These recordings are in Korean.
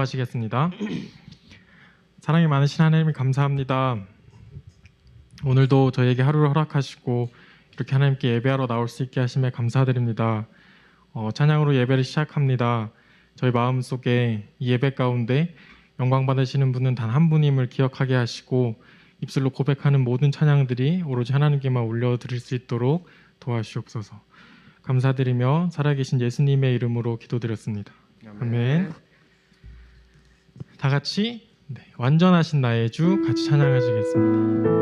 기도하시겠습니다. 사랑이 많으신 하나님 감사합니다. 오늘도 저희에게 하루를 허락하시고 이렇게 하나님께 예배하러 나올 수 있게 하심에 감사드립니다. 찬양으로 예배를 시작합니다. 저희 마음속에 이 예배 가운데 영광 받으시는 분은 단 한 분임을 기억하게 하시고 입술로 고백하는 모든 찬양들이 오로지 하나님께만 올려드릴 수 있도록 도와주시옵소서. 감사드리며 살아계신 예수님의 이름으로 기도드렸습니다. 아멘. 다 같이 완전하신 나의 주 같이 찬양하시겠습니다.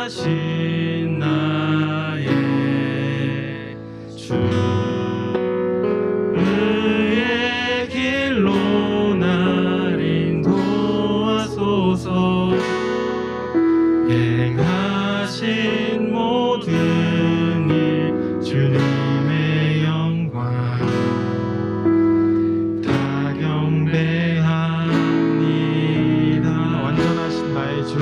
완전하신 나의 주 의의 길로 날 인도하소서. 행하신 모든 일 주님의 영광 다 경배합니다. 완전하신 나의 주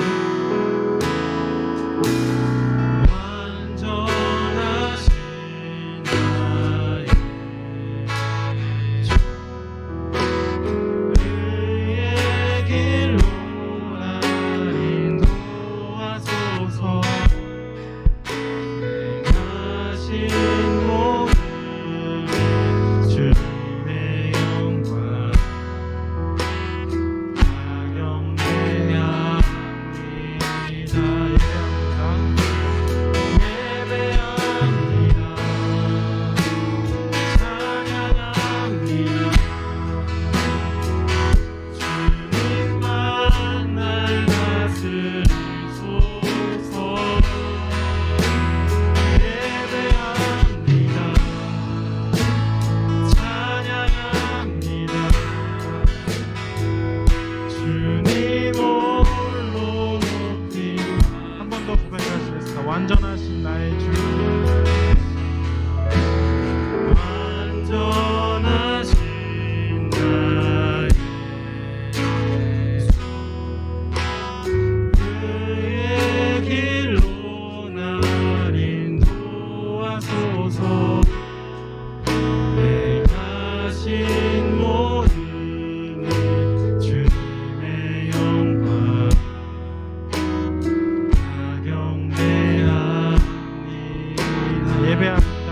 완전하신 나의 주 완전하신 나의 주 의의 길로 날 인도하소서. 행하신 모든 일 주님의 영광 다 경배합니다. 예배합니다.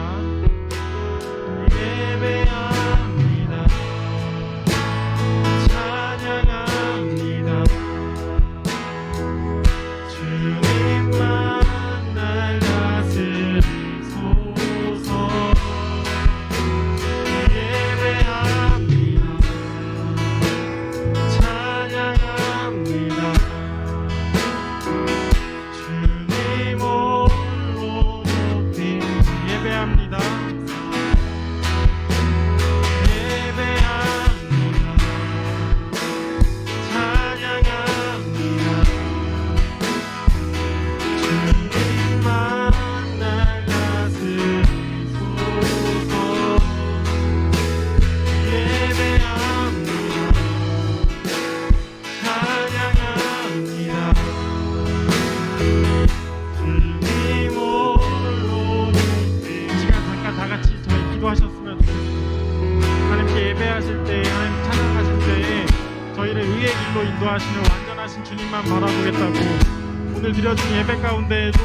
예배합니다. 찬양합니다. 주님만 날 다스리소서. 예배합니다. 찬양합니다. 주님 홀로 높이 예배합니다. 이 시간 잠깐 다 같이 저희 기도하셨으면 좋겠습니다. 하나님께 예배하실 때, 하나님 찬양하실 때에 저희를 의의 길로 인도하시는 완전하신 주님만 바라보겠다고 오늘 드려진 예배 가운데에도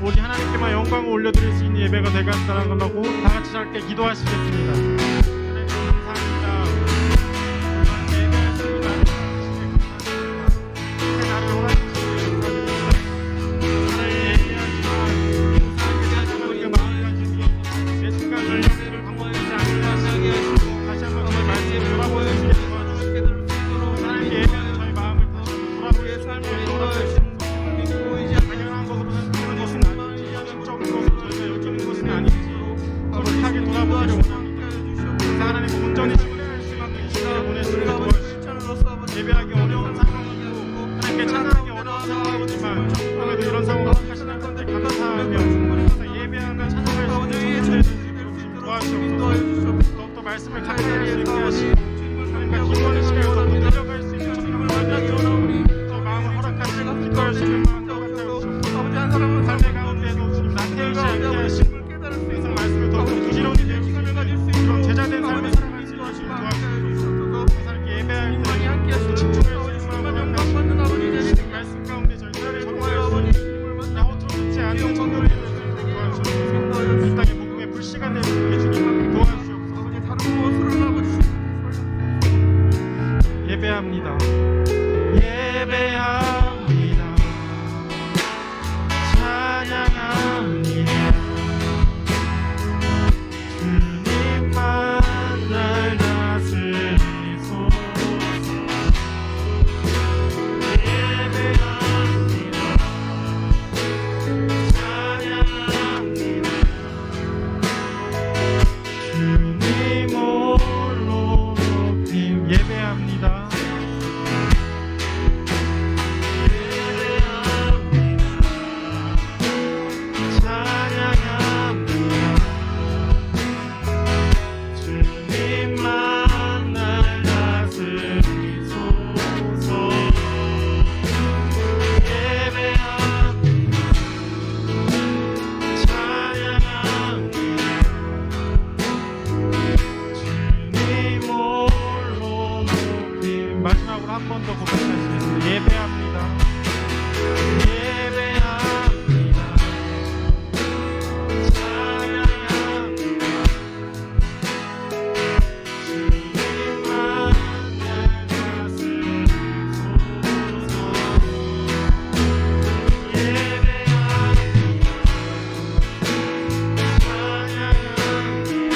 오직 하나님께만 영광을 올려드릴 수 있는 예배가 되겠다라고 다 같이 짧게 기도하시겠습니다. 하나님 감사합니다. 예배하시는 나를 감사합니다. 이렇게 나를 허락하시는 감사드립니다. 하나님 예배하지만 우리가 마음까지 내 순간을 예배를 방법하지 않게 하시게 하시고 다시 한번 저희 말씀을 돌아보는 수 있게 도와주시겠도록 하나님께 예배하는 저희 마음을 다시 돌아보게 삶을 돌아보시는 당연한 것으로 생각하는 것은 아니지, 영적인 것으로 저희가 여기는 것은 아니지, 솔직하게 돌아보기를 원합니다. 예배합니다. 예배합니다. 찬양합니다. 주님만 날 다스리소서. 예배합니다. 찬양합니다. 주님 홀로 높임. 예배합니다. 주님만 날 다스리소서. 예배합니다. 찬양합니다. 주님 홀로 높임. 마지막으로 한 번 더 고백하시겠습니다. 예배합니다. 예배합니다. 찬양합니다. 주님만 날 다스리소서. 예배합니다. 찬양합니다.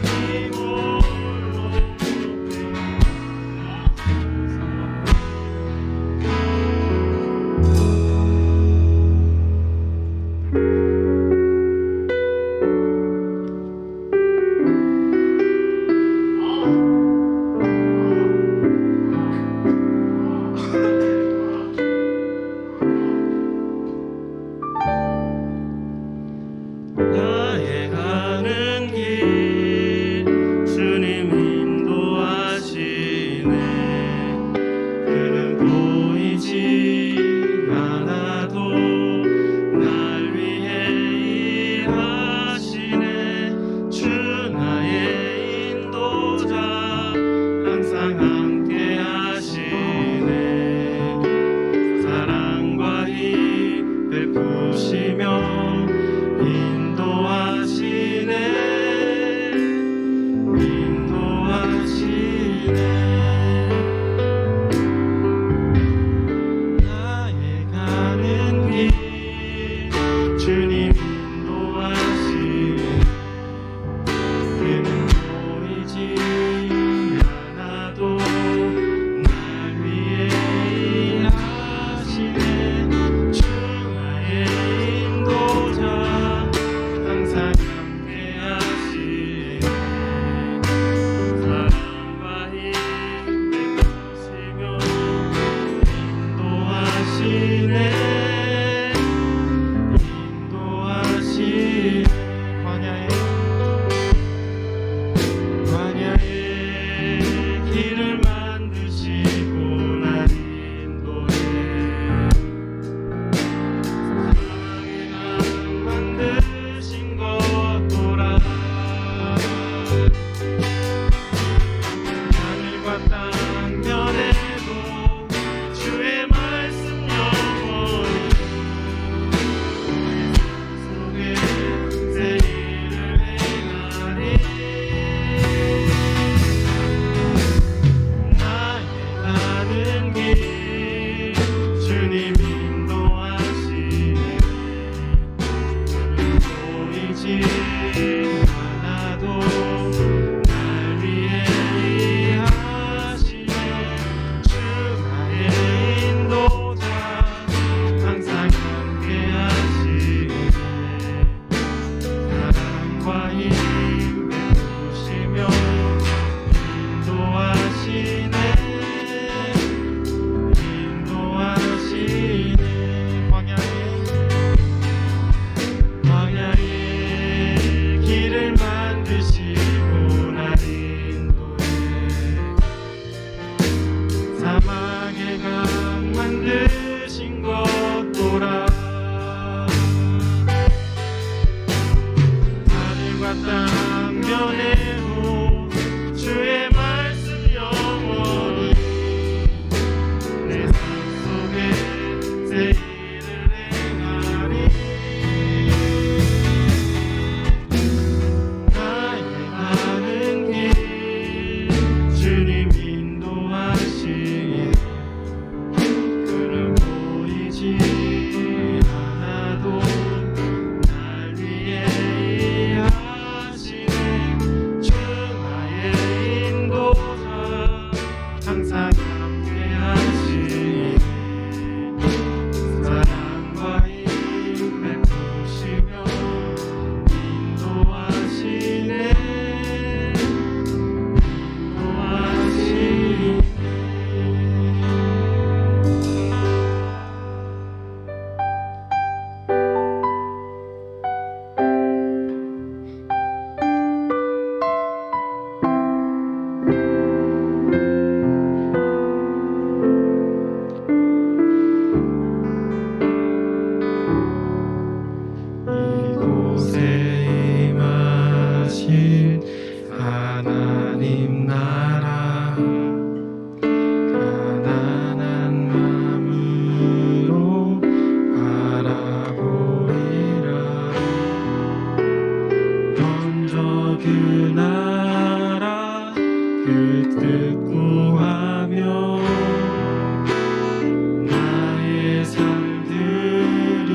주님 홀로 높임. 하나님 나라 가난한 마음으로 바라보리라. 먼저 그 나라 그 뜻 구하며 나의 삶 드리리.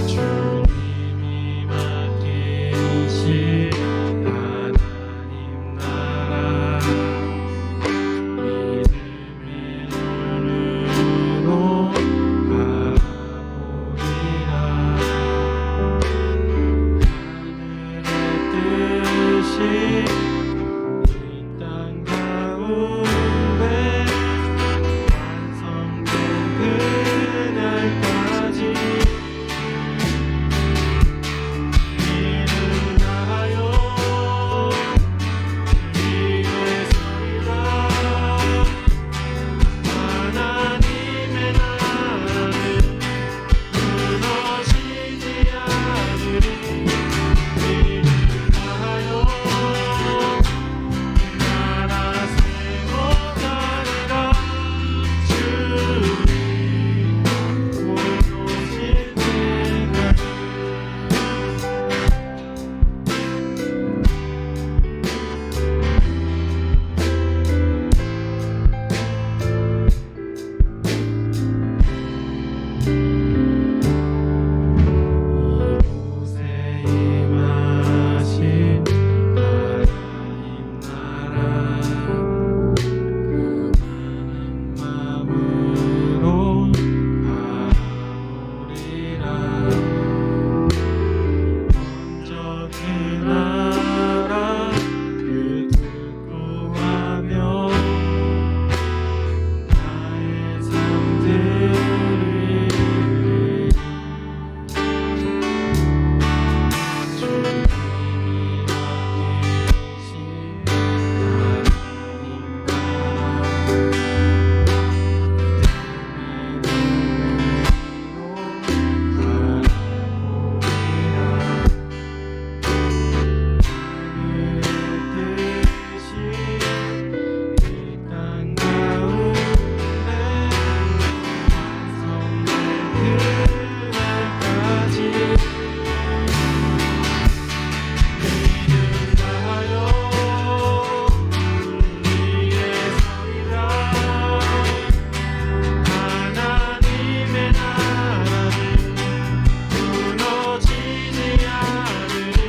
주님이 맡기신 하나님 나라 믿음의 눈으로 바라보리라. 하늘의 뜻이 이 땅 가운데 완성된 그날까지 이른하여 위에 서리라. 하나님의 나라는 무너지지 않으리. 이른하여 나라 세워가리라. 주님 곧 오실 때까지. 이곳에 임하신 하나님 나라 가난한 마음으로 바라보리라. 먼저 그 나라 그 뜻 구하며 나의 삶 드리리. 주님이 맡기신 하나님 하나님의 나라는 무너지지 않으리.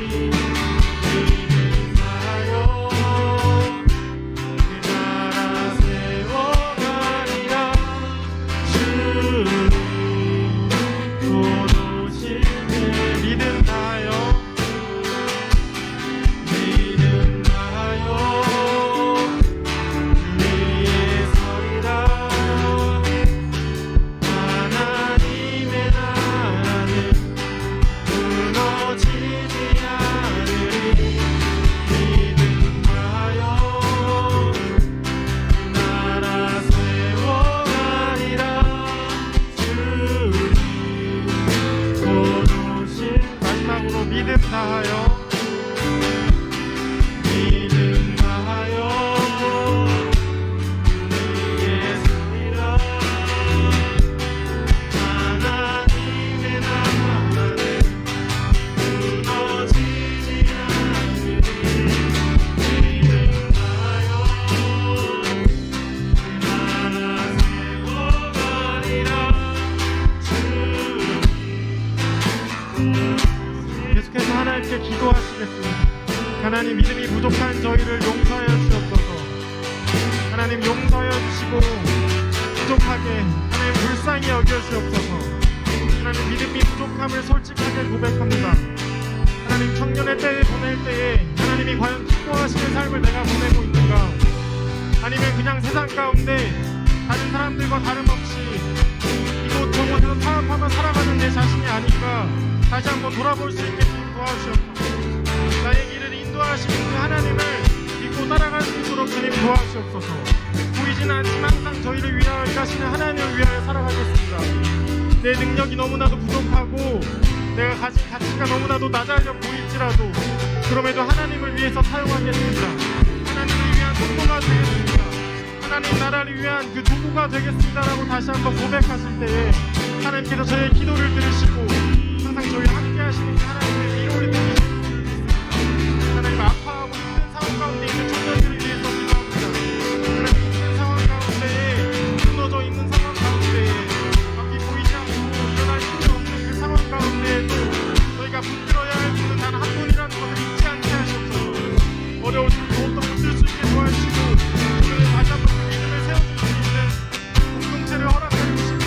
이른하여 그 나라 세워가리라. 주님 곧 오실 때 믿음하여 위에 서리라. 하나님의 나라는 무너지지 않으리. 믿음하여 나라 세워가리라. 주님 곧 오실. 마지막으로 믿음 다하여 위에 서리라. 하나님의 나라는 무너지지 않으리. 믿음하여 나라 세워가리라. 계속해서 하나님께 기도하시겠습니다. 하나님, 믿음이 부족한 저희를 용서하여 주옵소서. 하나님, 용서하여 주시고 부족하게 하나님 불쌍히 여겨 주옵소서. 하나님, 믿음이 부족함을 솔직하게 고백합니다. 하나님, 청년의 때에 보낼 때에 하나님이 과연 기뻐하시는 삶을 내가 보내고 있는가? 아니면 그냥 세상 가운데 다른 사람들과 다름없이 이곳 저곳에서 타협하며 살아가는 내 자신이 아닌가? 다시 한번 돌아볼 수 있게 좀 도와주옵소서. 나의 길을 인도하시는 그 하나님을 믿고 따라갈 수 있도록 주님 도와주옵소서. 보이지는 않지만 항상 저희를 위하여 가시는 하나님을 위하여 살아가겠습니다. 내 능력이 너무나도 부족하고 내가 가진 가치가 너무나도 낮아져 보일지라도 그럼에도 하나님을 위해서 사용하겠습니다. 하나님을 위한 성도가 되겠습니다. 하나님 나라를 위한 그 도구가 되겠습니다라고 다시 한번 고백하실 때에 하나님께서 저의 기도를 들으시고 항상 저희 함께 하시는 그 하나님의 위로를 들으시는 줄 믿습니다. 하나님 아파하고 힘든 상황 가운데 있는 청년들을 위해서 기도합니다. 하나님 힘든 상황 가운데에 무너져 있는 상황 가운데에 앞이 보이지 않고 일어날 힘이 없는 그 상황 가운데에도 저희가 붙들어야 할 분은 단 한 분이라는 것을 잊지 않게 하시옵소서. 어려울 때 더욱더 붙들 수 있게 도와주시고 우리를 다시 한번 그 믿음을 세워줄 수 있는 공동체를 허락하여 주시고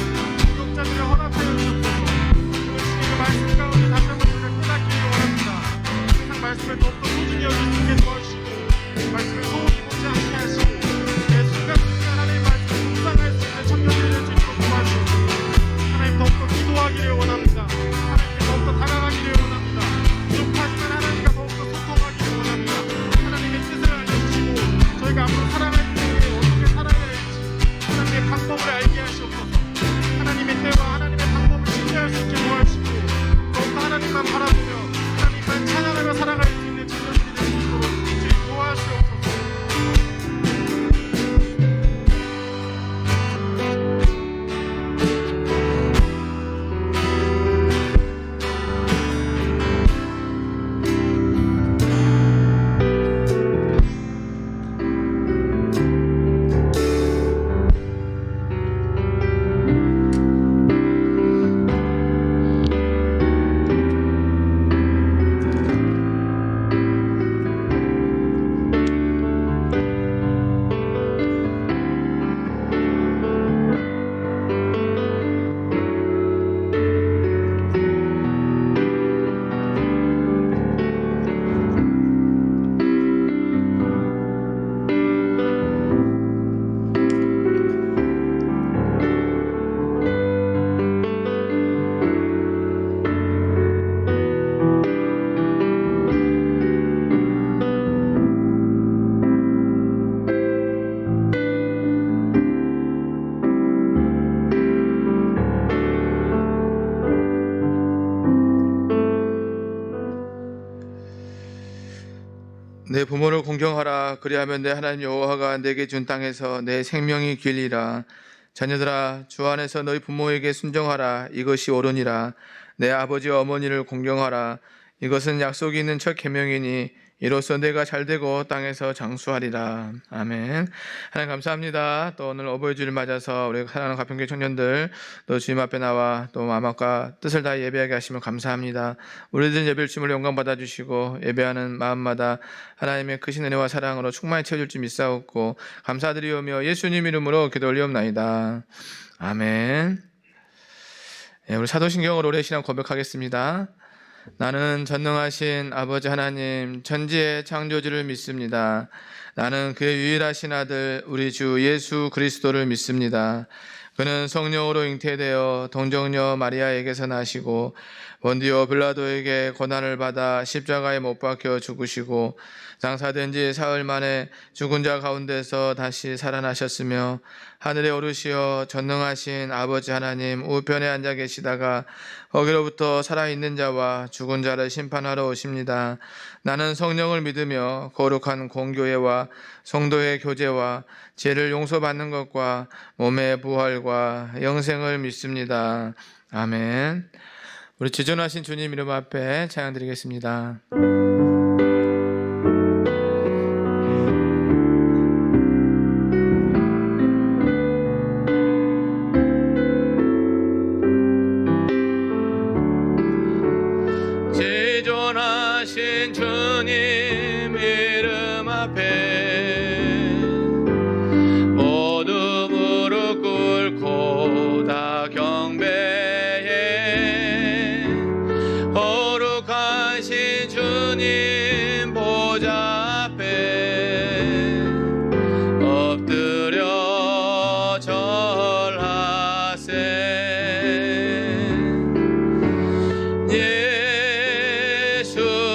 구독자들을 허락하여 주옵소서. 오늘 주님의 말씀 가운데 다시 한번 저희가 깨닫기를 원합니다. 항상 말씀을 더욱더 소중히 여길 수 있게 도와주시고 말씀을 소홀히 보지 않게 하시고 매 순간순간 하나님의 말씀을 묵상할 수 있는 청년들이 될 수 있도록 도와주시고 하나님 더욱더 기도하기를 원합니다. 하나님께 더욱더 다가가기를 원합니다. 부족하지만 하나님과 더욱더 소통하기를 원합니다. 하나님의 뜻을 알려주시고 저희가 앞으로 살아갈 때에 어떻게 살아야 할지 하나님의 방법을 알게 하시옵소서. 하나님의 때와 하나님의 방법을 신뢰할 수 있게 도와주시고 더욱더 하나님만 바라보며 하나님만 찬양하며 살아갈 수 있는 청년들이 될 수 있도록 주님 도와주시옵소서. 내 부모를 공경하라. 그리하면 내 하나님 여호와가 내게 준 땅에서 내 생명이 길리라. 자녀들아, 주 안에서 너희 부모에게 순종하라. 이것이 옳으니라. 내 아버지와 어머니를 공경하라. 이것은 약속이 있는 첫 계명이니 이로써 내가 잘되고 땅에서 장수하리라. 아멘. 하나님 감사합니다. 또 오늘 어버이 주를 맞아서 우리 사랑하는 가평교회 청년들 또 주님 앞에 나와 또 마음과 뜻을 다해 예배하게 하시면 감사합니다. 우리들 예배를 주님으로 영광 받아주시고 예배하는 마음마다 하나님의 크신 은혜와 사랑으로 충만히 채워줄 줄 믿사옵고 감사드리오며 예수님 이름으로 기도 올리옵나이다. 아멘. 우리 사도신경으로 오래 신앙 고백하겠습니다. 나는 전능하신 아버지 하나님 전지의 창조주를 믿습니다. 나는 그의 유일하신 아들 우리 주 예수 그리스도를 믿습니다. 그는 성령으로 잉태되어 동정녀 마리아에게서 나시고 본디오 빌라도에게 고난을 받아 십자가에 못 박혀 죽으시고 장사된 지 사흘 만에 죽은 자 가운데서 다시 살아나셨으며 하늘에 오르시어 전능하신 아버지 하나님 우편에 앉아 계시다가 거기로부터 살아있는 자와 죽은 자를 심판하러 오십니다. 나는 성령을 믿으며 거룩한 공교회와 성도의 교제와 죄를 용서받는 것과 몸의 부활과 영생을 믿습니다. 아멘. 우리 지존하신 주님 이름 앞에 찬양 드리겠습니다. 지존하신 주님 이름 앞에 모두 무릎 꿇고 다 경배해 거룩하신 주님 보좌 앞에 엎드려 절하세.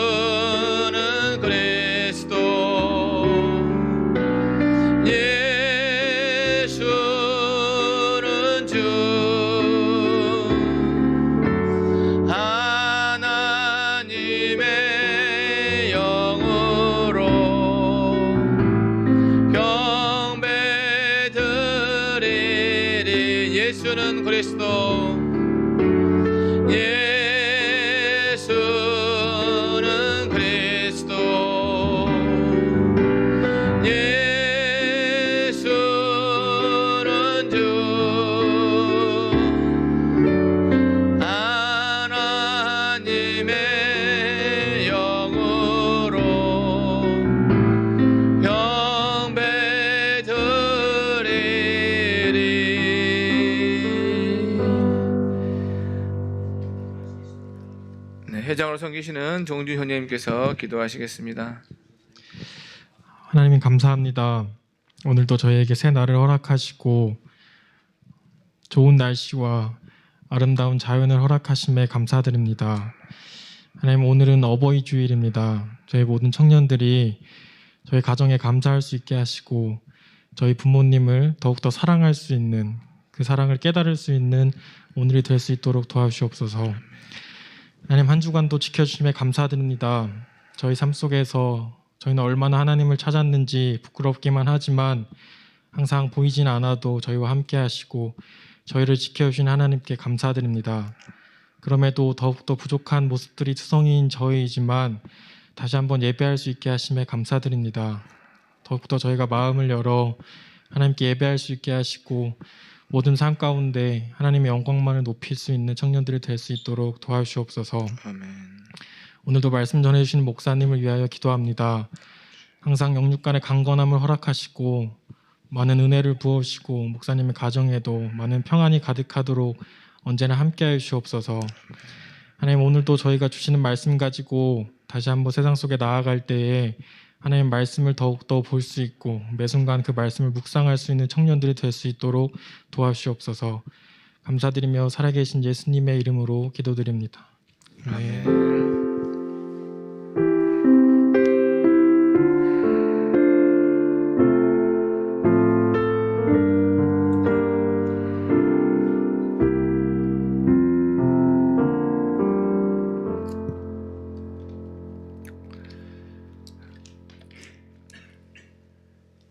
예수는 그리스도 예수는 주 하나님의 회장으로 섬기시는 종준 형님께서 기도하시겠습니다. 하나님 감사합니다. 오늘도 저희에게 새 날을 허락하시고 좋은 날씨와 아름다운 자연을 허락하심에 감사드립니다. 하나님, 오늘은 어버이 주일입니다. 저희 모든 청년들이 저희 가정에 감사할 수 있게 하시고 저희 부모님을 더욱더 사랑할 수 있는, 그 사랑을 깨달을 수 있는 오늘이 될 수 있도록 도와주시옵소서. 하나님, 한 주간도 지켜주심에 감사드립니다. 저희 삶 속에서 저희는 얼마나 하나님을 찾았는지 부끄럽기만 하지만 항상 보이진 않아도 저희와 함께 하시고 저희를 지켜주신 하나님께 감사드립니다. 그럼에도 더욱더 부족한 모습들이 투성이인 저희이지만 다시 한번 예배할 수 있게 하심에 감사드립니다. 더욱더 저희가 마음을 열어 하나님께 예배할 수 있게 하시고 모든 삶 가운데 하나님의 영광만을 높일 수 있는 청년들이 될 수 있도록 도와주시옵소서. 아멘. 오늘도 말씀 전해주시는 목사님을 위하여 기도합니다. 항상 영육간의 강건함을 허락하시고 많은 은혜를 부어주시고 목사님의 가정에도 많은 평안이 가득하도록 언제나 함께하여 주시옵소서. 하나님, 오늘도 저희가 주시는 말씀 가지고 다시 한번 세상 속에 나아갈 때에 하나님 말씀을 더욱더 볼 수 있고 매 순간 그 말씀을 묵상할 수 있는 청년들이 될 수 있도록 도와주시옵소서. 감사드리며 살아계신 예수님의 이름으로 기도드립니다. 아멘.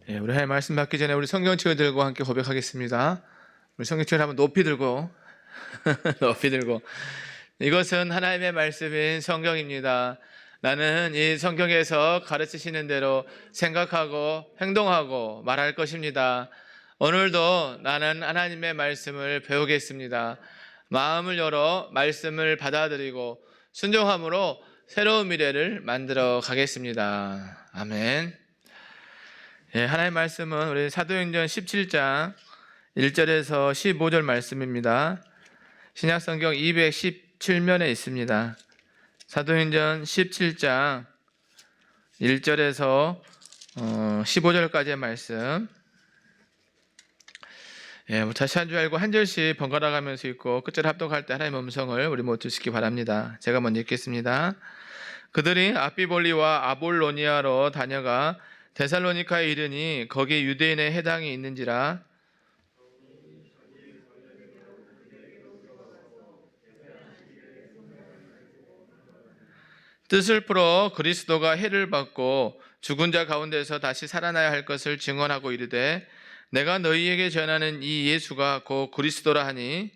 우리 하나님 말씀 받기 전에 우리 성경책을 들고 함께 고백하겠습니다. 우리 성경책을 한번 높이 들고 높이 들고 이것은 하나님의 말씀인 성경입니다. 나는 이 성경에서 가르치시는 대로 생각하고 행동하고 말할 것입니다. 오늘도 나는 하나님의 말씀을 배우겠습니다. 마음을 열어 말씀을 받아들이고 순종함으로 새로운 미래를 만들어 가겠습니다. 아멘. 하나님의 말씀은 우리 사도행전 17장 1절에서 15절 말씀입니다. 신약성경 217면에 있습니다. 사도행전 17장 1절에서 15절까지의 말씀. 다시 한 줄 알고 한 절씩 번갈아 가면서 읽고 끝절 합독할 때 하나님의 음성을 우리 모두 듣기 바랍니다. 제가 먼저 읽겠습니다. 그들이 아비볼리와 아볼로니아로 다녀가 데살로니카에 이르니 거기 유대인의 해당이 있는지라. 뜻을 풀어 그리스도가 해를 받고 죽은 자 가운데서 다시 살아나야 할 것을 증언하고 이르되 내가 너희에게 전하는 이 예수가 곧 그리스도라 하니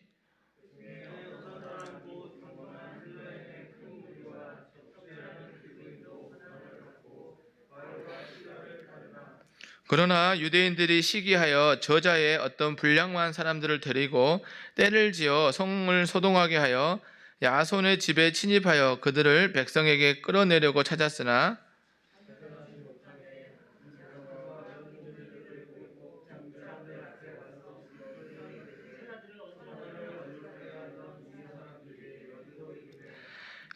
그러나 유대인들이 시기하여 저자의 어떤 불량한 사람들을 데리고 때를 지어 성을 소동하게 하여 야손의 집에 침입하여 그들을 백성에게 끌어내려고 찾았으나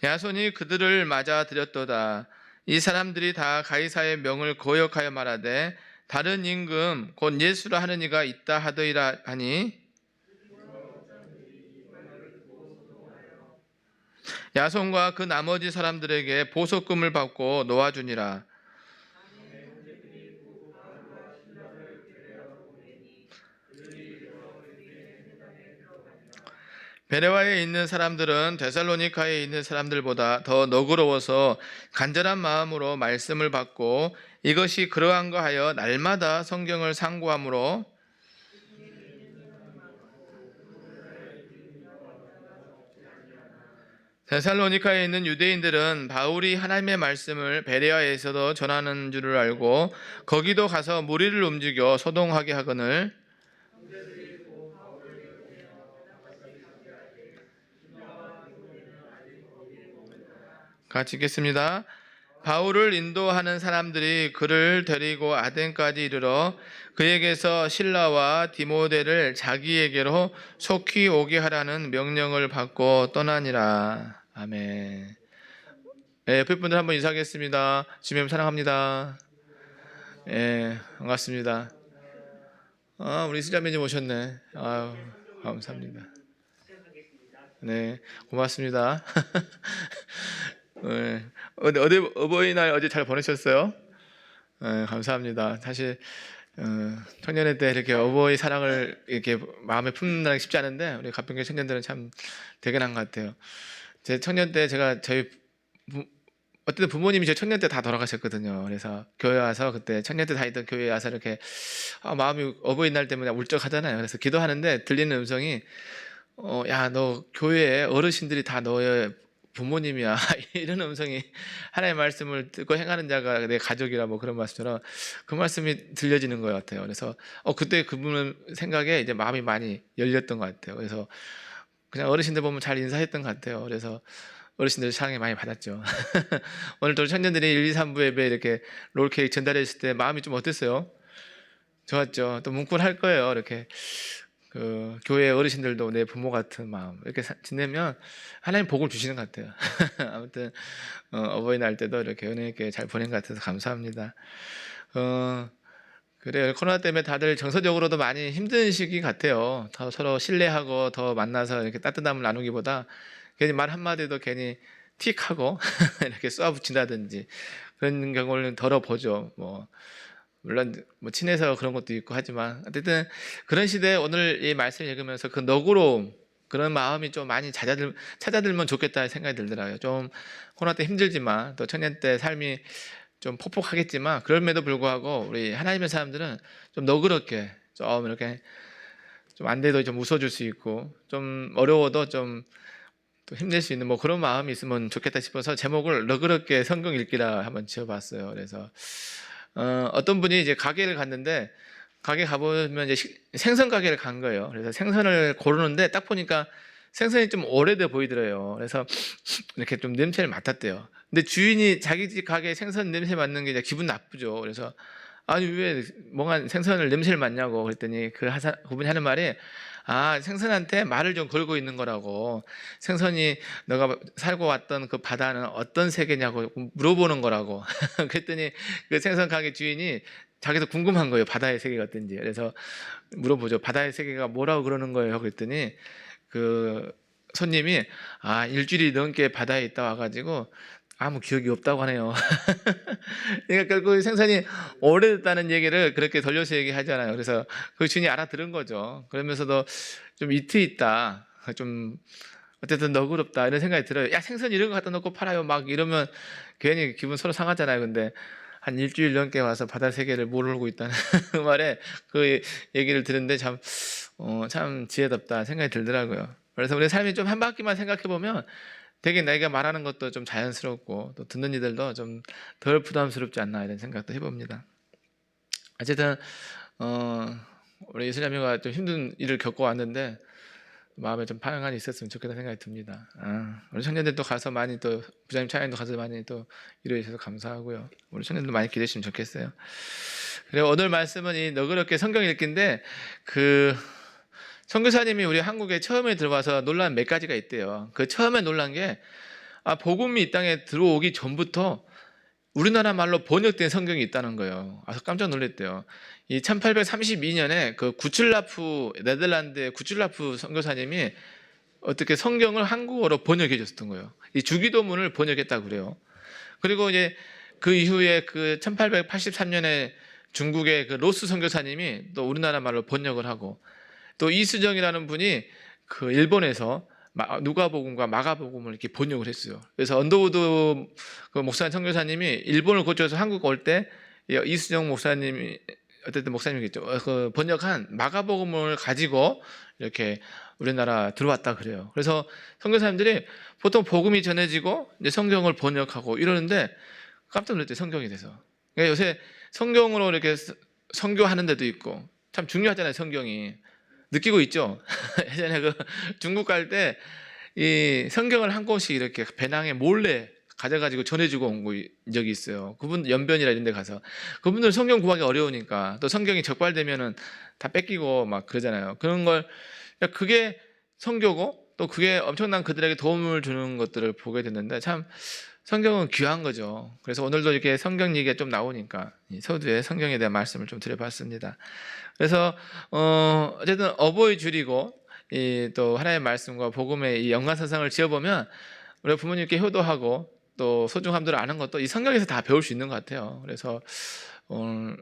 야손이 그들을 맞아들였도다. 이 사람들이 다 가이사의 명을 거역하여 말하되 다른 임금 곧 예수라 하는 이가 있다 하더이라 하니 야손과 그 나머지 사람들에게 보석금을 받고 놓아주니라. 베레와에 있는 사람들은 데살로니카에 있는 사람들보다 더 너그러워서 간절한 마음으로 말씀을 받고 이것이 그러한가 하여 날마다 성경을 상고함으로 데살로니카에 있는 유대인들은 바울이 하나님의 말씀을 베레아에서도 전하는 줄을 알고 거기도 가서 무리를 움직여 소동하게 하거늘 같이 읽겠습니다. 바울을 인도하는 사람들이 그를 데리고 아덴까지 이르러 그에게서 실라와 디모데를 자기에게로 속히 오게 하라는 명령을 받고 떠나니라. 아멘. 옆에 분들 한번 인사하겠습니다. 주님 사랑합니다. 반갑습니다. 우리 수자매님 오셨네. 아유, 감사합니다. 네, 고맙습니다. 네, 어디 어버이날 어제 잘 보내셨어요? 네, 감사합니다. 사실 청년회 때 이렇게 어버이 사랑을 이렇게 마음에 품는다는 게 쉽지 않은데 우리 가평교회 청년들은 참 대견한 것 같아요. 제 청년 때 제가 어쨌든 부모님이 제 청년 때 다 돌아가셨거든요. 그래서 교회 와서 그때 청년 때 다니던 교회에 와서 이렇게 마음이 어버이날 때문에 울적하잖아요. 그래서 기도하는데 들리는 음성이 야, 너 교회에 어르신들이 다 너의 부모님이야. 이런 음성이 하나님의 말씀을 듣고 행하는 자가 내 가족이라 뭐 그런 말씀처럼 그 말씀이 들려지는 것 같아요. 그래서 그때 그분 생각에 이제 마음이 많이 열렸던 것 같아요. 그래서 그냥 어르신들 보면 잘 인사했던 것 같아요. 그래서 어르신들 사랑이 많이 받았죠. 오늘 또 청년들이 1, 2, 3부 예배 이렇게 롤케이크 전달했을 때 마음이 좀 어땠어요? 좋았죠. 또 뭉클할 거예요. 이렇게 그 교회 어르신들도 내 부모 같은 마음 이렇게 지내면 하나님 복을 주시는 것 같아요. 아무튼 어버이날 때도 이렇게 은혜 있게 잘 보낸 것 같아서 감사합니다. 그래요. 코로나 때문에 다들 정서적으로도 많이 힘든 시기 같아요. 더 서로 신뢰하고 더 만나서 이렇게 따뜻함을 나누기보다 괜히 말 한마디도 괜히 틱하고 이렇게 쏘아붙인다든지 그런 경우를 덜어 보죠. 물론 친해서 그런 것도 있고 하지만 어쨌든 그런 시대에 오늘 이 말씀을 읽으면서 그 너그러움 그런 마음이 좀 많이 찾아들면 좋겠다 생각이 들더라고요. 좀 코로나 때 힘들지만 또 청년 때 삶이 좀 폭폭하겠지만 그럼에도 불구하고 우리 하나님의 사람들은 좀 너그럽게 좀 이렇게 좀 안 돼도 좀 웃어줄 수 있고 좀 어려워도 좀 또 힘낼 수 있는 그런 마음이 있으면 좋겠다 싶어서 제목을 너그럽게 성경 읽기라 한번 지어봤어요. 그래서 어떤 분이 이제 가게를 갔는데 가게 가보면 이제 생선 가게를 간 거예요. 그래서 생선을 고르는데 딱 보니까 생선이 좀 오래돼 보이더래요. 그래서 이렇게 좀 냄새를 맡았대요. 근데 주인이 자기 집 가게에 생선 냄새 맡는 게 이제 기분 나쁘죠. 그래서 아니 왜 뭔가 생선을 냄새를 맡냐고 그랬더니 그분이 하는 말이 생선한테 말을 좀 걸고 있는 거라고. 생선이 너가 살고 왔던 그 바다는 어떤 세계냐고 물어보는 거라고. 그랬더니 그 생선 가게 주인이 자기도 궁금한 거예요. 바다의 세계가 어떤지. 그래서 물어보죠. 바다의 세계가 뭐라고 그러는 거예요? 그랬더니 그 손님이 일주일이 넘게 바다에 있다 와가지고 아무 기억이 없다고 하네요. 그러니까 결국 생선이 오래됐다는 얘기를 그렇게 돌려서 얘기하잖아요. 그래서 그 주인이 알아들은 거죠. 그러면서도 좀 이트 있다. 좀 어쨌든 너그럽다 이런 생각이 들어요. 야, 생선 이런 거 갖다 놓고 팔아요. 막 이러면 괜히 기분 서로 상하잖아요. 근데 한 일주일 넘게 와서 바다 세계를 모르고 있다는 그 말에 그 얘기를 들었는데 참 지혜롭다 생각이 들더라고요. 그래서 우리 삶이 좀 한 바퀴만 생각해 보면 되게 내가 말하는 것도 좀 자연스럽고 또 듣는 이들도 좀 덜 부담스럽지 않나 이런 생각도 해봅니다. 어쨌든 우리 예수님이가 좀 힘든 일을 겪어왔는데 마음에 좀 평안이 있었으면 좋겠다 생각이 듭니다. 우리 청년들도 가서 많이 또 부장님 차장님도 가서 많이 또 이루어 주셔서 감사하고요. 우리 청년들 많이 기대시면 좋겠어요. 그리고 오늘 말씀은 이 너그럽게 성경 읽기인데 선교사님이 우리 한국에 처음에 들어와서 놀란 몇 가지가 있대요. 그 처음에 놀란 게 복음이 이 땅에 들어오기 전부터 우리나라 말로 번역된 성경이 있다는 거예요. 깜짝 놀랐대요. 이 1832년에 그 네덜란드의 구출라프 선교사님이 어떻게 성경을 한국어로 번역해 줬던 거예요. 이 주기도문을 번역했다고 그래요. 그리고 이제 그 이후에 그 1883년에 중국의 그 로스 선교사님이 또 우리나라 말로 번역을 하고 또 이수정이라는 분이 그 일본에서 누가복음과 마가복음을 이렇게 번역을 했어요. 그래서 언더우드 그 목사님 선교사님이 일본을 거쳐서 한국 올 때 이수정 목사님이 어쨌든 목사님이겠죠. 그 번역한 마가복음을 가지고 이렇게 우리나라 들어왔다 그래요. 그래서 선교사님들이 보통 복음이 전해지고 이제 성경을 번역하고 이러는데 깜짝 놀랐대요. 성경이 돼서. 그러니까 요새 성경으로 이렇게 선교하는 데도 있고 참 중요하잖아요. 성경이. 느끼고 있죠. 예전에 그 중국 갈 때 이 성경을 한 권씩 이렇게 배낭에 몰래 가져가지고 전해주고 온 적이 있어요. 그분 연변이라 이런 데 가서 그분들 성경 구하기 어려우니까 또 성경이 적발되면은 다 뺏기고 막 그러잖아요. 그런 걸 그게 성교고 또 그게 엄청난 그들에게 도움을 주는 것들을 보게 됐는데 참 성경은 귀한 거죠. 그래서 오늘도 이렇게 성경 얘기가 좀 나오니까 이 서두에 성경에 대한 말씀을 좀 드려봤습니다. 그래서 어쨌든 어버이 줄이고 이 또 하나님의 말씀과 복음의 이 연관선상을 지어보면 우리 부모님께 효도하고 또 소중함들을 아는 것도 이 성경에서 다 배울 수 있는 것 같아요. 그래서 오늘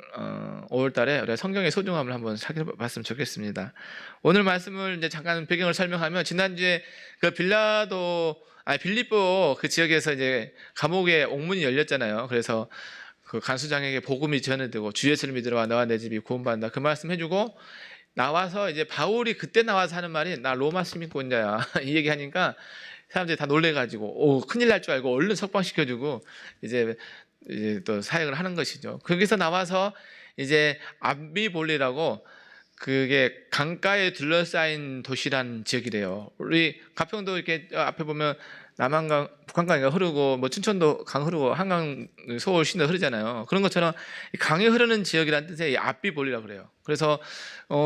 5월달에 우리가 성경의 소중함을 한번 살펴봤으면 좋겠습니다. 오늘 말씀을 이제 잠깐 배경을 설명하면 지난주에 그 빌립보 그 지역에서 이제 감옥에 옥문이 열렸잖아요. 그래서 그 간수장에게 복음이 전해되고 주 예수를 믿으러 너와 내 집이 구원받는다 그 말씀 해주고 나와서 이제 바울이 그때 나와서 하는 말이 나 로마 시민권자야 이 얘기하니까 사람들이 다 놀래가지고 큰일 날 줄 알고 얼른 석방시켜주고 이제 또 사역을 하는 것이죠. 거기서 나와서 이제 암비볼리라고 그게 강가에 둘러싸인 도시란 지역이래요. 우리 가평도 이렇게 앞에 보면 남한강, 북한강이 흐르고 뭐 춘천도 강 흐르고 한강 서울 시내 흐르잖아요. 그런 것처럼 강이 흐르는 지역이라는 뜻의 암비볼리라고 그래요. 그래서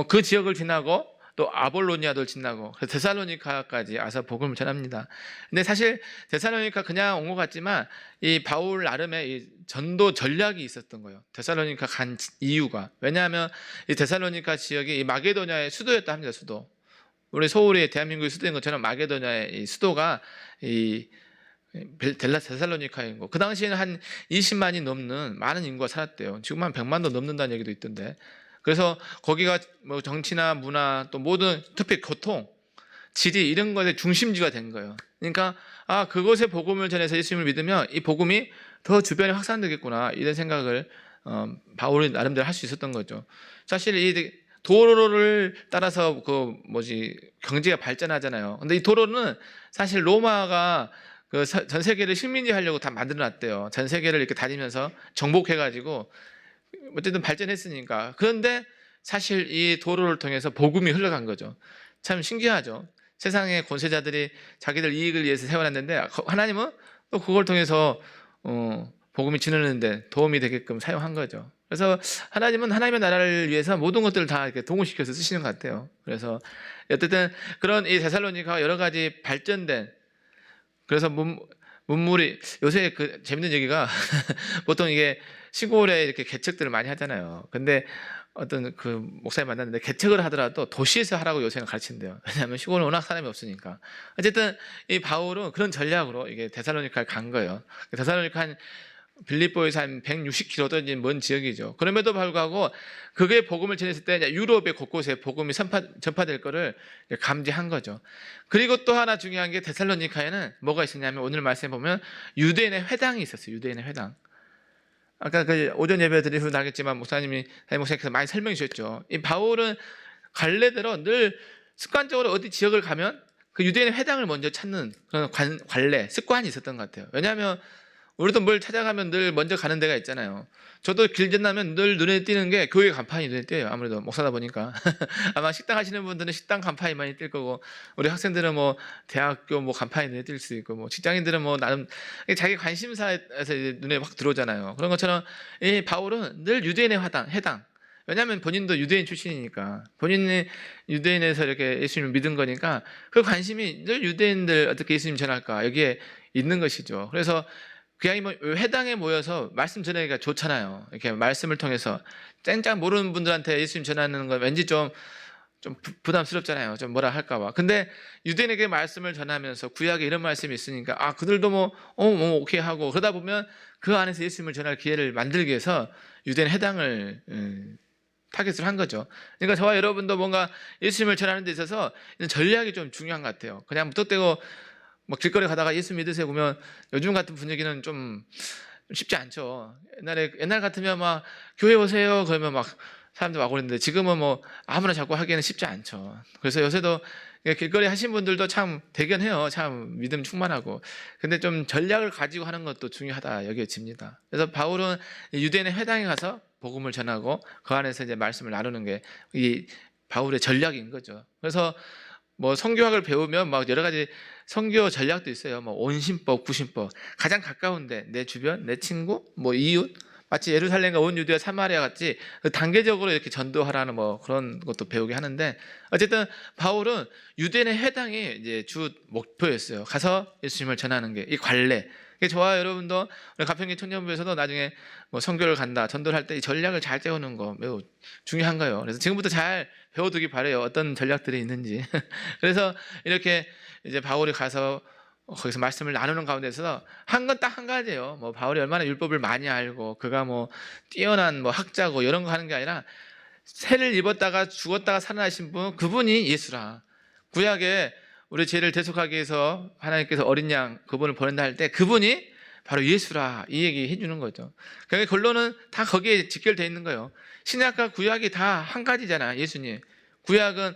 그 지역을 지나고 또 아볼로니아도 지나고 데살로니카까지 와서 복음을 전합니다. 근데 사실 데살로니카 그냥 온 것 같지만 이 바울 나름의 이 전도 전략이 있었던 거예요. 데살로니카 간 이유가 왜냐하면 이 데살로니카 지역이 이 마게도냐의 수도였다 합니다. 수도. 우리 서울이 대한민국의 수도인 것처럼 마게도냐의 이 수도가 이 데살로니카인 거. 그 당시에는 한 20만이 넘는 많은 인구가 살았대요. 지금 한 100만도 넘는다는 얘기도 있던데. 그래서 거기가 뭐 정치나 문화 또 모든 특히 교통, 지리 이런 것의 중심지가 된 거예요. 그러니까 그곳에 복음을 전해서 예수님을 믿으면 이 복음이 더 주변에 확산되겠구나 이런 생각을 바울이 나름대로 할 수 있었던 거죠. 사실 이 도로를 따라서 경제가 발전하잖아요. 근데 이 도로는 사실 로마가 전 세계를 식민지하려고 다 만들어놨대요. 전 세계를 이렇게 다니면서 정복해가지고 어쨌든 발전했으니까. 그런데 사실 이 도로를 통해서 복음이 흘러간 거죠. 참 신기하죠. 세상의 권세자들이 자기들 이익을 위해서 세워놨는데 하나님은 또 그걸 통해서 복음이 지르는데 도움이 되게끔 사용한 거죠. 그래서 하나님은 하나님의 나라를 위해서 모든 것들을 다 이렇게 동원시켜서 쓰시는 것 같아요. 그래서 어쨌든 그런 이 데살로니카가 여러 가지 발전된 그래서 문물이 요새 그 재밌는 얘기가 보통 이게 시골에 이렇게 개척들을 많이 하잖아요. 근데 어떤 그 목사님 만났는데 개척을 하더라도 도시에서 하라고 요새는 가르친대요. 왜냐하면 시골은 워낙 사람이 없으니까. 어쨌든 이 바울은 그런 전략으로 이게 데살로니카를 간 거예요. 데살로니카 한 빌립보에서 한 160km 먼 지역이죠. 그럼에도 불구하고 그게 복음을 전했을 때 유럽의 곳곳에 복음이 전파될 거를 감지한 거죠. 그리고 또 하나 중요한 게 데살로니카에는 뭐가 있었냐면 오늘 말씀에 보면 유대인의 회당이 있었어요. 유대인의 회당. 아까 그 오전 예배 드린 후도 알겠지만 목사님께서 많이 설명해 주셨죠. 이 바울은 관례대로 늘 습관적으로 어디 지역을 가면 그 유대인의 회당을 먼저 찾는 그런 관례, 습관이 있었던 것 같아요. 왜냐하면 우리도 뭘 찾아가면 늘 먼저 가는 데가 있잖아요. 저도 길 지나면 늘 눈에 띄는 게 교회 간판이 눈에 띄어요. 아무래도 목사다 보니까. 아마 식당 하시는 분들은 식당 간판이 많이 뜰 거고, 우리 학생들은 뭐 대학교 뭐 간판이 눈에 띌 수 있고, 뭐 직장인들은 뭐 나름 자기 관심사에서 이제 눈에 확 들어오잖아요. 그런 것처럼 이 바울은 늘 유대인의 해당. 왜냐하면 본인도 유대인 출신이니까, 본인이 유대인에서 이렇게 예수님을 믿은 거니까 그 관심이 늘 유대인들 어떻게 예수님 전할까 여기에 있는 것이죠. 그래서 그냥 뭐 회당에 모여서 말씀 전하기가 좋잖아요. 이렇게 말씀을 통해서 쨍쨍 모르는 분들한테 예수님 전하는 건 왠지 좀 부담스럽잖아요. 좀 뭐라 할까봐. 근데 유대인에게 말씀을 전하면서 구약에 이런 말씀이 있으니까 그들도 뭐 오케이 하고 그러다 보면 그 안에서 예수님을 전할 기회를 만들기 위해서 유대인 회당을 타겟을 한 거죠. 그러니까 저와 여러분도 뭔가 예수님을 전하는 데 있어서 전략이 좀 중요한 것 같아요. 그냥 무턱대고 막 길거리 가다가 예수 믿으세요 보면 요즘 같은 분위기는 좀 쉽지 않죠. 옛날 같으면 막 교회 오세요 그러면 막 사람들 막 오는데 지금은 뭐 아무나 자꾸 하기에는 쉽지 않죠. 그래서 요새도 길거리 하신 분들도 참 대견해요. 참 믿음 충만하고. 근데 좀 전략을 가지고 하는 것도 중요하다 여겨집니다. 그래서 바울은 유대인의 회당에 가서 복음을 전하고 그 안에서 이제 말씀을 나누는 게 이 바울의 전략인 거죠. 그래서 뭐 선교학을 배우면 막 여러 가지 선교 전략도 있어요. 뭐 온신법, 구신법. 가장 가까운데 내 주변, 내 친구, 뭐 이웃, 마치 예루살렘과 온 유대와 사마리아 같이 단계적으로 이렇게 전도하라는 뭐 그런 것도 배우게 하는데, 어쨌든 바울은 유대인의 회당이 이제 주 목표였어요. 가서 예수님을 전하는 게 이 관례. 저와 여러분도 우리 가평기 청년부에서도 나중에 뭐 선교를 간다, 전도를 할 때 이 전략을 잘 세우는 거 매우 중요한 거예요. 그래서 지금부터 잘 배워두기 바래요. 어떤 전략들이 있는지. 그래서 이렇게 이제 바울이 가서 거기서 말씀을 나누는 가운데서 한 건 딱 한 가지예요. 뭐 바울이 얼마나 율법을 많이 알고 그가 뭐 뛰어난 뭐 학자고 이런 거 하는 게 아니라 세를 입었다가 죽었다가 살아나신 분, 그분이 예수라. 구약에 우리 죄를 대속하기 위해서 하나님께서 어린 양 그분을 보낸다 할 때 그분이 바로 예수라, 이 얘기 해주는 거죠. 그러니까 결론은 다 거기에 직결되어 있는 거예요. 신약과 구약이 다 한 가지잖아. 예수님. 구약은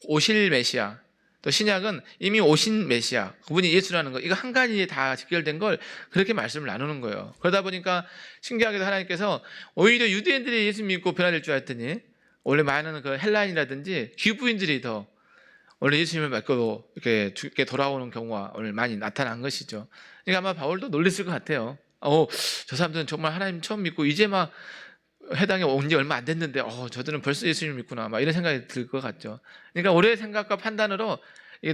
오실 메시아, 또 신약은 이미 오신 메시아, 그분이 예수라는 거, 이거 한 가지에 다 직결된 걸 그렇게 말씀을 나누는 거예요. 그러다 보니까 신기하게도 하나님께서 오히려 유대인들이 예수 믿고 변화될 줄 알았더니 원래 많은 그 헬라인이라든지 귀부인들이 더 원래 예수님을 믿고 이렇게 죽게 돌아오는 경우가 오늘 많이 나타난 것이죠. 그러니까 아마 바울도 놀랐을 것 같아요. 저 사람들은 정말 하나님 처음 믿고 이제 막 해당에 온 지 얼마 안 됐는데 저들은 벌써 예수님을 믿구나, 막 이런 생각이 들 것 같죠. 그러니까 우리의 생각과 판단으로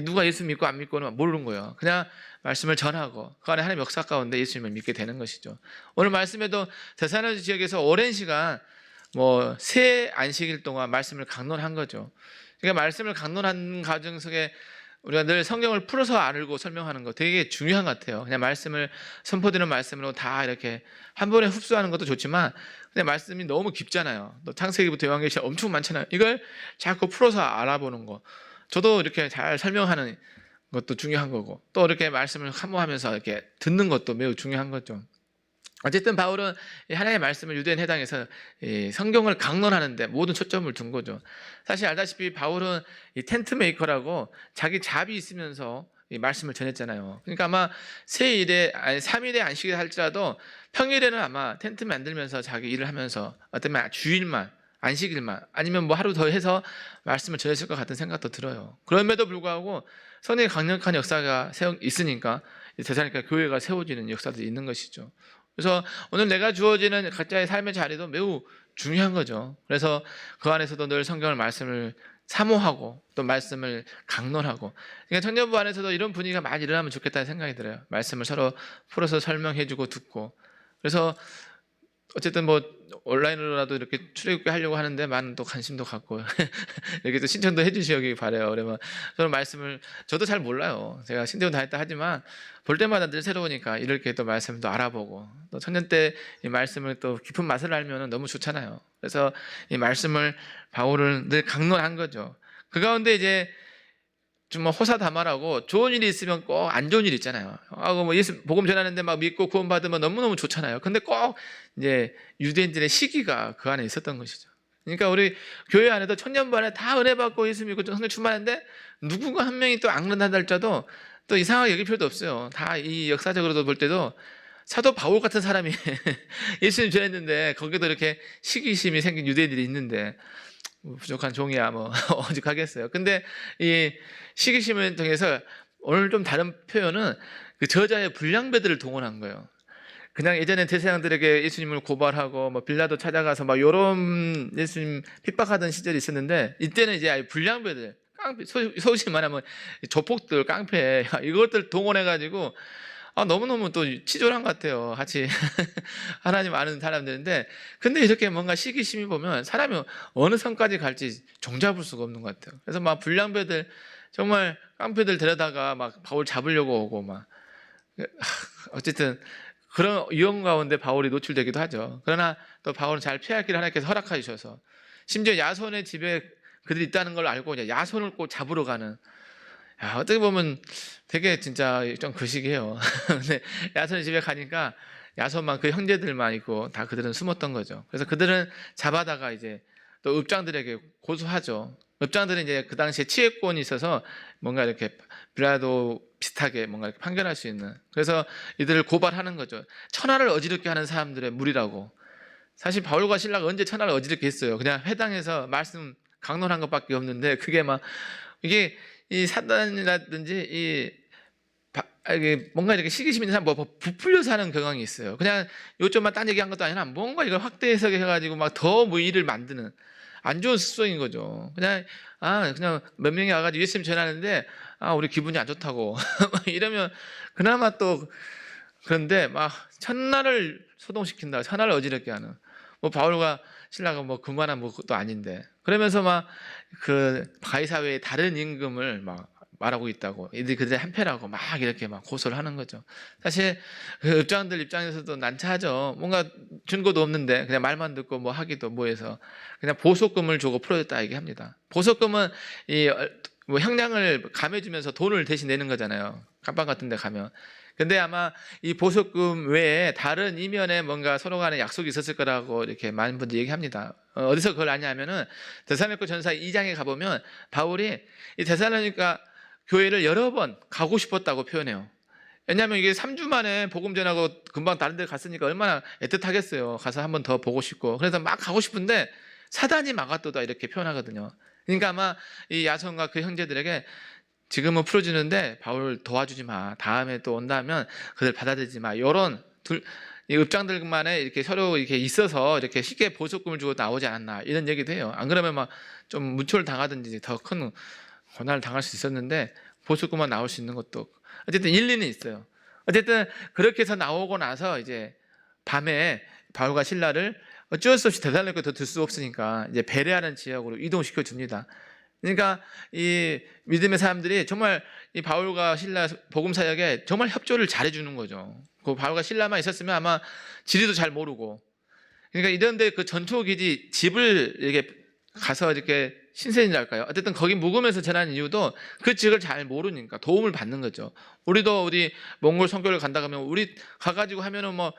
누가 예수 믿고 안 믿고는 모르는 거예요. 그냥 말씀을 전하고 그 안에 하나님의 역사 가운데 예수님을 믿게 되는 것이죠. 오늘 말씀에도 데살로니가 지역에서 오랜 시간 뭐 새 안식일 동안 말씀을 강론한 거죠. 그러니까 말씀을 강론한 과정 속에 우리가 늘 성경을 풀어서 알고 설명하는 거 되게 중요한 것 같아요. 그냥 말씀을 선포되는 말씀으로 다 이렇게 한 번에 흡수하는 것도 좋지만, 근데 말씀이 너무 깊잖아요. 또 창세기부터 요한계시 엄청 많잖아요. 이걸 자꾸 풀어서 알아보는 거, 저도 이렇게 잘 설명하는 것도 중요한 거고, 또 이렇게 말씀을 사모하면서 이렇게 듣는 것도 매우 중요한 거죠. 어쨌든 바울은 하나님의 말씀을 유대인 해당에서 성경을 강론하는데 모든 초점을 둔 거죠. 사실 알다시피 바울은 이 텐트 메이커라고 자기 잡이 있으면서 이 말씀을 전했잖아요. 그러니까 아마 세 일에, 아니 3일에 안식일 할지라도 평일에는 아마 텐트 만들면서 자기 일을 하면서 어쩌면 주일만, 안식일만, 아니면 뭐 하루 더 해서 말씀을 전했을 것 같은 생각도 들어요. 그럼에도 불구하고 성령의 강력한 역사가 있으니까 데살로니가 교회가 세워지는 역사도 있는 것이죠. 그래서 오늘 내가 주어지는 각자의 삶의 자리도 매우 중요한 거죠. 그래서 그 안에서도 늘 성경을 말씀을 사모하고 또 말씀을 강론하고, 그러니까 청년부 안에서도 이런 분위기가 많이 일어나면 좋겠다는 생각이 들어요. 말씀을 서로 풀어서 설명해주고 듣고. 그래서 어쨌든 뭐 온라인으로라도 이렇게 출애굽기 하려고 하는데 많은 또 관심도 갖고 이렇게 또 신청도 해주시기 바래요. 그러면 저는 말씀을 저도 잘 몰라요. 제가 신대원 다녔다 하지만 볼 때마다 늘 새로우니까 이렇게 또 말씀도 알아보고, 또 청년 때 이 말씀을 또 깊은 맛을 알면 너무 좋잖아요. 그래서 이 말씀을 바울은 늘 강론한 거죠. 그 가운데 이제 좀 호사다마라고 좋은 일이 있으면 꼭 안 좋은 일 있잖아요. 뭐 예수 복음 전하는데 막 믿고 구원 받으면 너무너무 좋잖아요. 근데 꼭 이제 유대인들의 시기가 그 안에 있었던 것이죠. 그러니까 우리 교회 안에도 청년부 안에 다 은혜 받고 예수 믿고 성령 충만한데 누군가 한 명이 또 악론한다 할지라도 또 이상하게 여길 필요도 없어요. 다 이 역사적으로도 볼 때도 사도 바울 같은 사람이 예수님 전했는데 거기도 이렇게 시기심이 생긴 유대인들이 있는데 부족한 종이야 뭐 오죽하겠어요. 근데 이 시기심을 통해서 오늘 좀 다른 표현은 그 저자의 불량배들을 동원한 거예요. 그냥 예전에 대세양들에게 예수님을 고발하고 뭐 빌라도 찾아가서 막 요런 예수님 핍박하던 시절이 있었는데, 이때는 이제 아예 불량배들, 깡패, 소위 말하면 조폭들, 깡패, 이것들 동원해가지고 너무너무 또 치졸한 것 같아요. 같이 하나님 아는 사람들인데, 근데 이렇게 뭔가 시기심이 보면 사람이 어느 선까지 갈지 종잡을 수가 없는 것 같아요. 그래서 막 불량배들, 정말 깡패들 데려다가 막 바울 잡으려고 오고 막, 어쨌든 그런 위험 가운데 바울이 노출되기도 하죠. 그러나 또 바울은 잘 피할 길을 하나님께서 허락해 주셔서, 심지어 야손의 집에 그들이 있다는 걸 알고 이제 야손을 꼭 잡으러 가는, 어떻게 보면 되게 진짜 좀 거시기해요. 근데 야손의 집에 가니까 야손만 그 형제들만 있고 다 그들은 숨었던 거죠. 그래서 그들은 잡아다가 이제 또 읍장들에게 고소하죠. 읍장들은 이제 그 당시에 치해권이 있어서 뭔가 이렇게 빌라도 비슷하게 뭔가 이렇게 판결할 수 있는, 그래서 이들을 고발하는 거죠. 천하를 어지럽게 하는 사람들의 무리라고. 사실 바울과 실라가 언제 천하를 어지럽게 했어요? 그냥 회당에서 말씀 강론한 것밖에 없는데, 그게 막 이게 이 사단이라든지 이 이게 뭔가 이렇게 시기심 있는 사람 뭐 부풀려서 하는 경향이 있어요. 그냥 요점만 딴 얘기한 것도 아니라 뭔가 이걸 확대 해석해가지고 막 더 뭐 일을 만드는 안 좋은 습성인 거죠. 그냥 그냥 몇 명이 와가지고 예수님 전하는데 우리 기분이 안 좋다고 이러면 그나마 또 그런데 막 천하를 소동시킨다, 천하를 어지럽게 하는 뭐 바울과 신라가 뭐 그만한 뭐 것도 아닌데 그러면서 막 그 바위 사회의 다른 임금을 막 말하고 있다고 이들이 그들의 한패라고 막 이렇게 막 고소를 하는 거죠. 사실 그 입장들 입장에서도 난처하죠. 뭔가 증거도 없는데 그냥 말만 듣고 뭐 하기도 뭐해서 그냥 보석금을 주고 풀어줬다 얘기합니다. 보석금은 이 뭐 형량을 감해주면서 돈을 대신 내는 거잖아요. 감방 같은 데 가면. 근데 아마 이 보석금 외에 다른 이면에 뭔가 서로 간에 약속이 있었을 거라고 이렇게 많은 분들이 얘기합니다. 어디서 그걸 아냐면은 데살로니가 전서 2장에 가보면 바울이 이 데살로니가 교회를 여러 번 가고 싶었다고 표현해요. 왜냐하면 이게 3주 만에 복음 전하고 금방 다른 데 갔으니까 얼마나 애틋하겠어요. 가서 한 번 더 보고 싶고. 그래서 막 가고 싶은데 사단이 막았도다 이렇게 표현하거든요. 그러니까 아마 이 야손과 그 형제들에게 지금은 풀어주는데 바울 도와주지 마. 다음에 또 온다면 그들 받아들이지 마. 이런 이 읍장들만에 이렇게 서로 이렇게 있어서 이렇게 쉽게 보석금을 주고 나오지 않았나 이런 얘기도 해요. 안 그러면 막 좀 무초를 당하든지 더 큰 고난을 당할 수 있었는데 보석금만 나올 수 있는 것도 어쨌든 일리는 있어요. 어쨌든 그렇게 해서 나오고 나서 이제 밤에 바울과 신라를 어쩔 수 없이 데살로니가 더 들 수 없으니까 이제 베레아라는 지역으로 이동시켜 줍니다. 그러니까 이 믿음의 사람들이 정말 이 바울과 신라 복음 사역에 정말 협조를 잘해 주는 거죠. 그 바울과 신라만 있었으면 아마 지리도 잘 모르고 그러니까 이런데 그 전초 기지 집을 이렇게 가서 이렇게 신세인이랄까요? 어쨌든 거기 묵으면서 전하는 이유도 그 지역을 잘 모르니까 도움을 받는 거죠. 우리도 어디 몽골 선교를 간다 그러면 우리 가가지고 하면은 뭐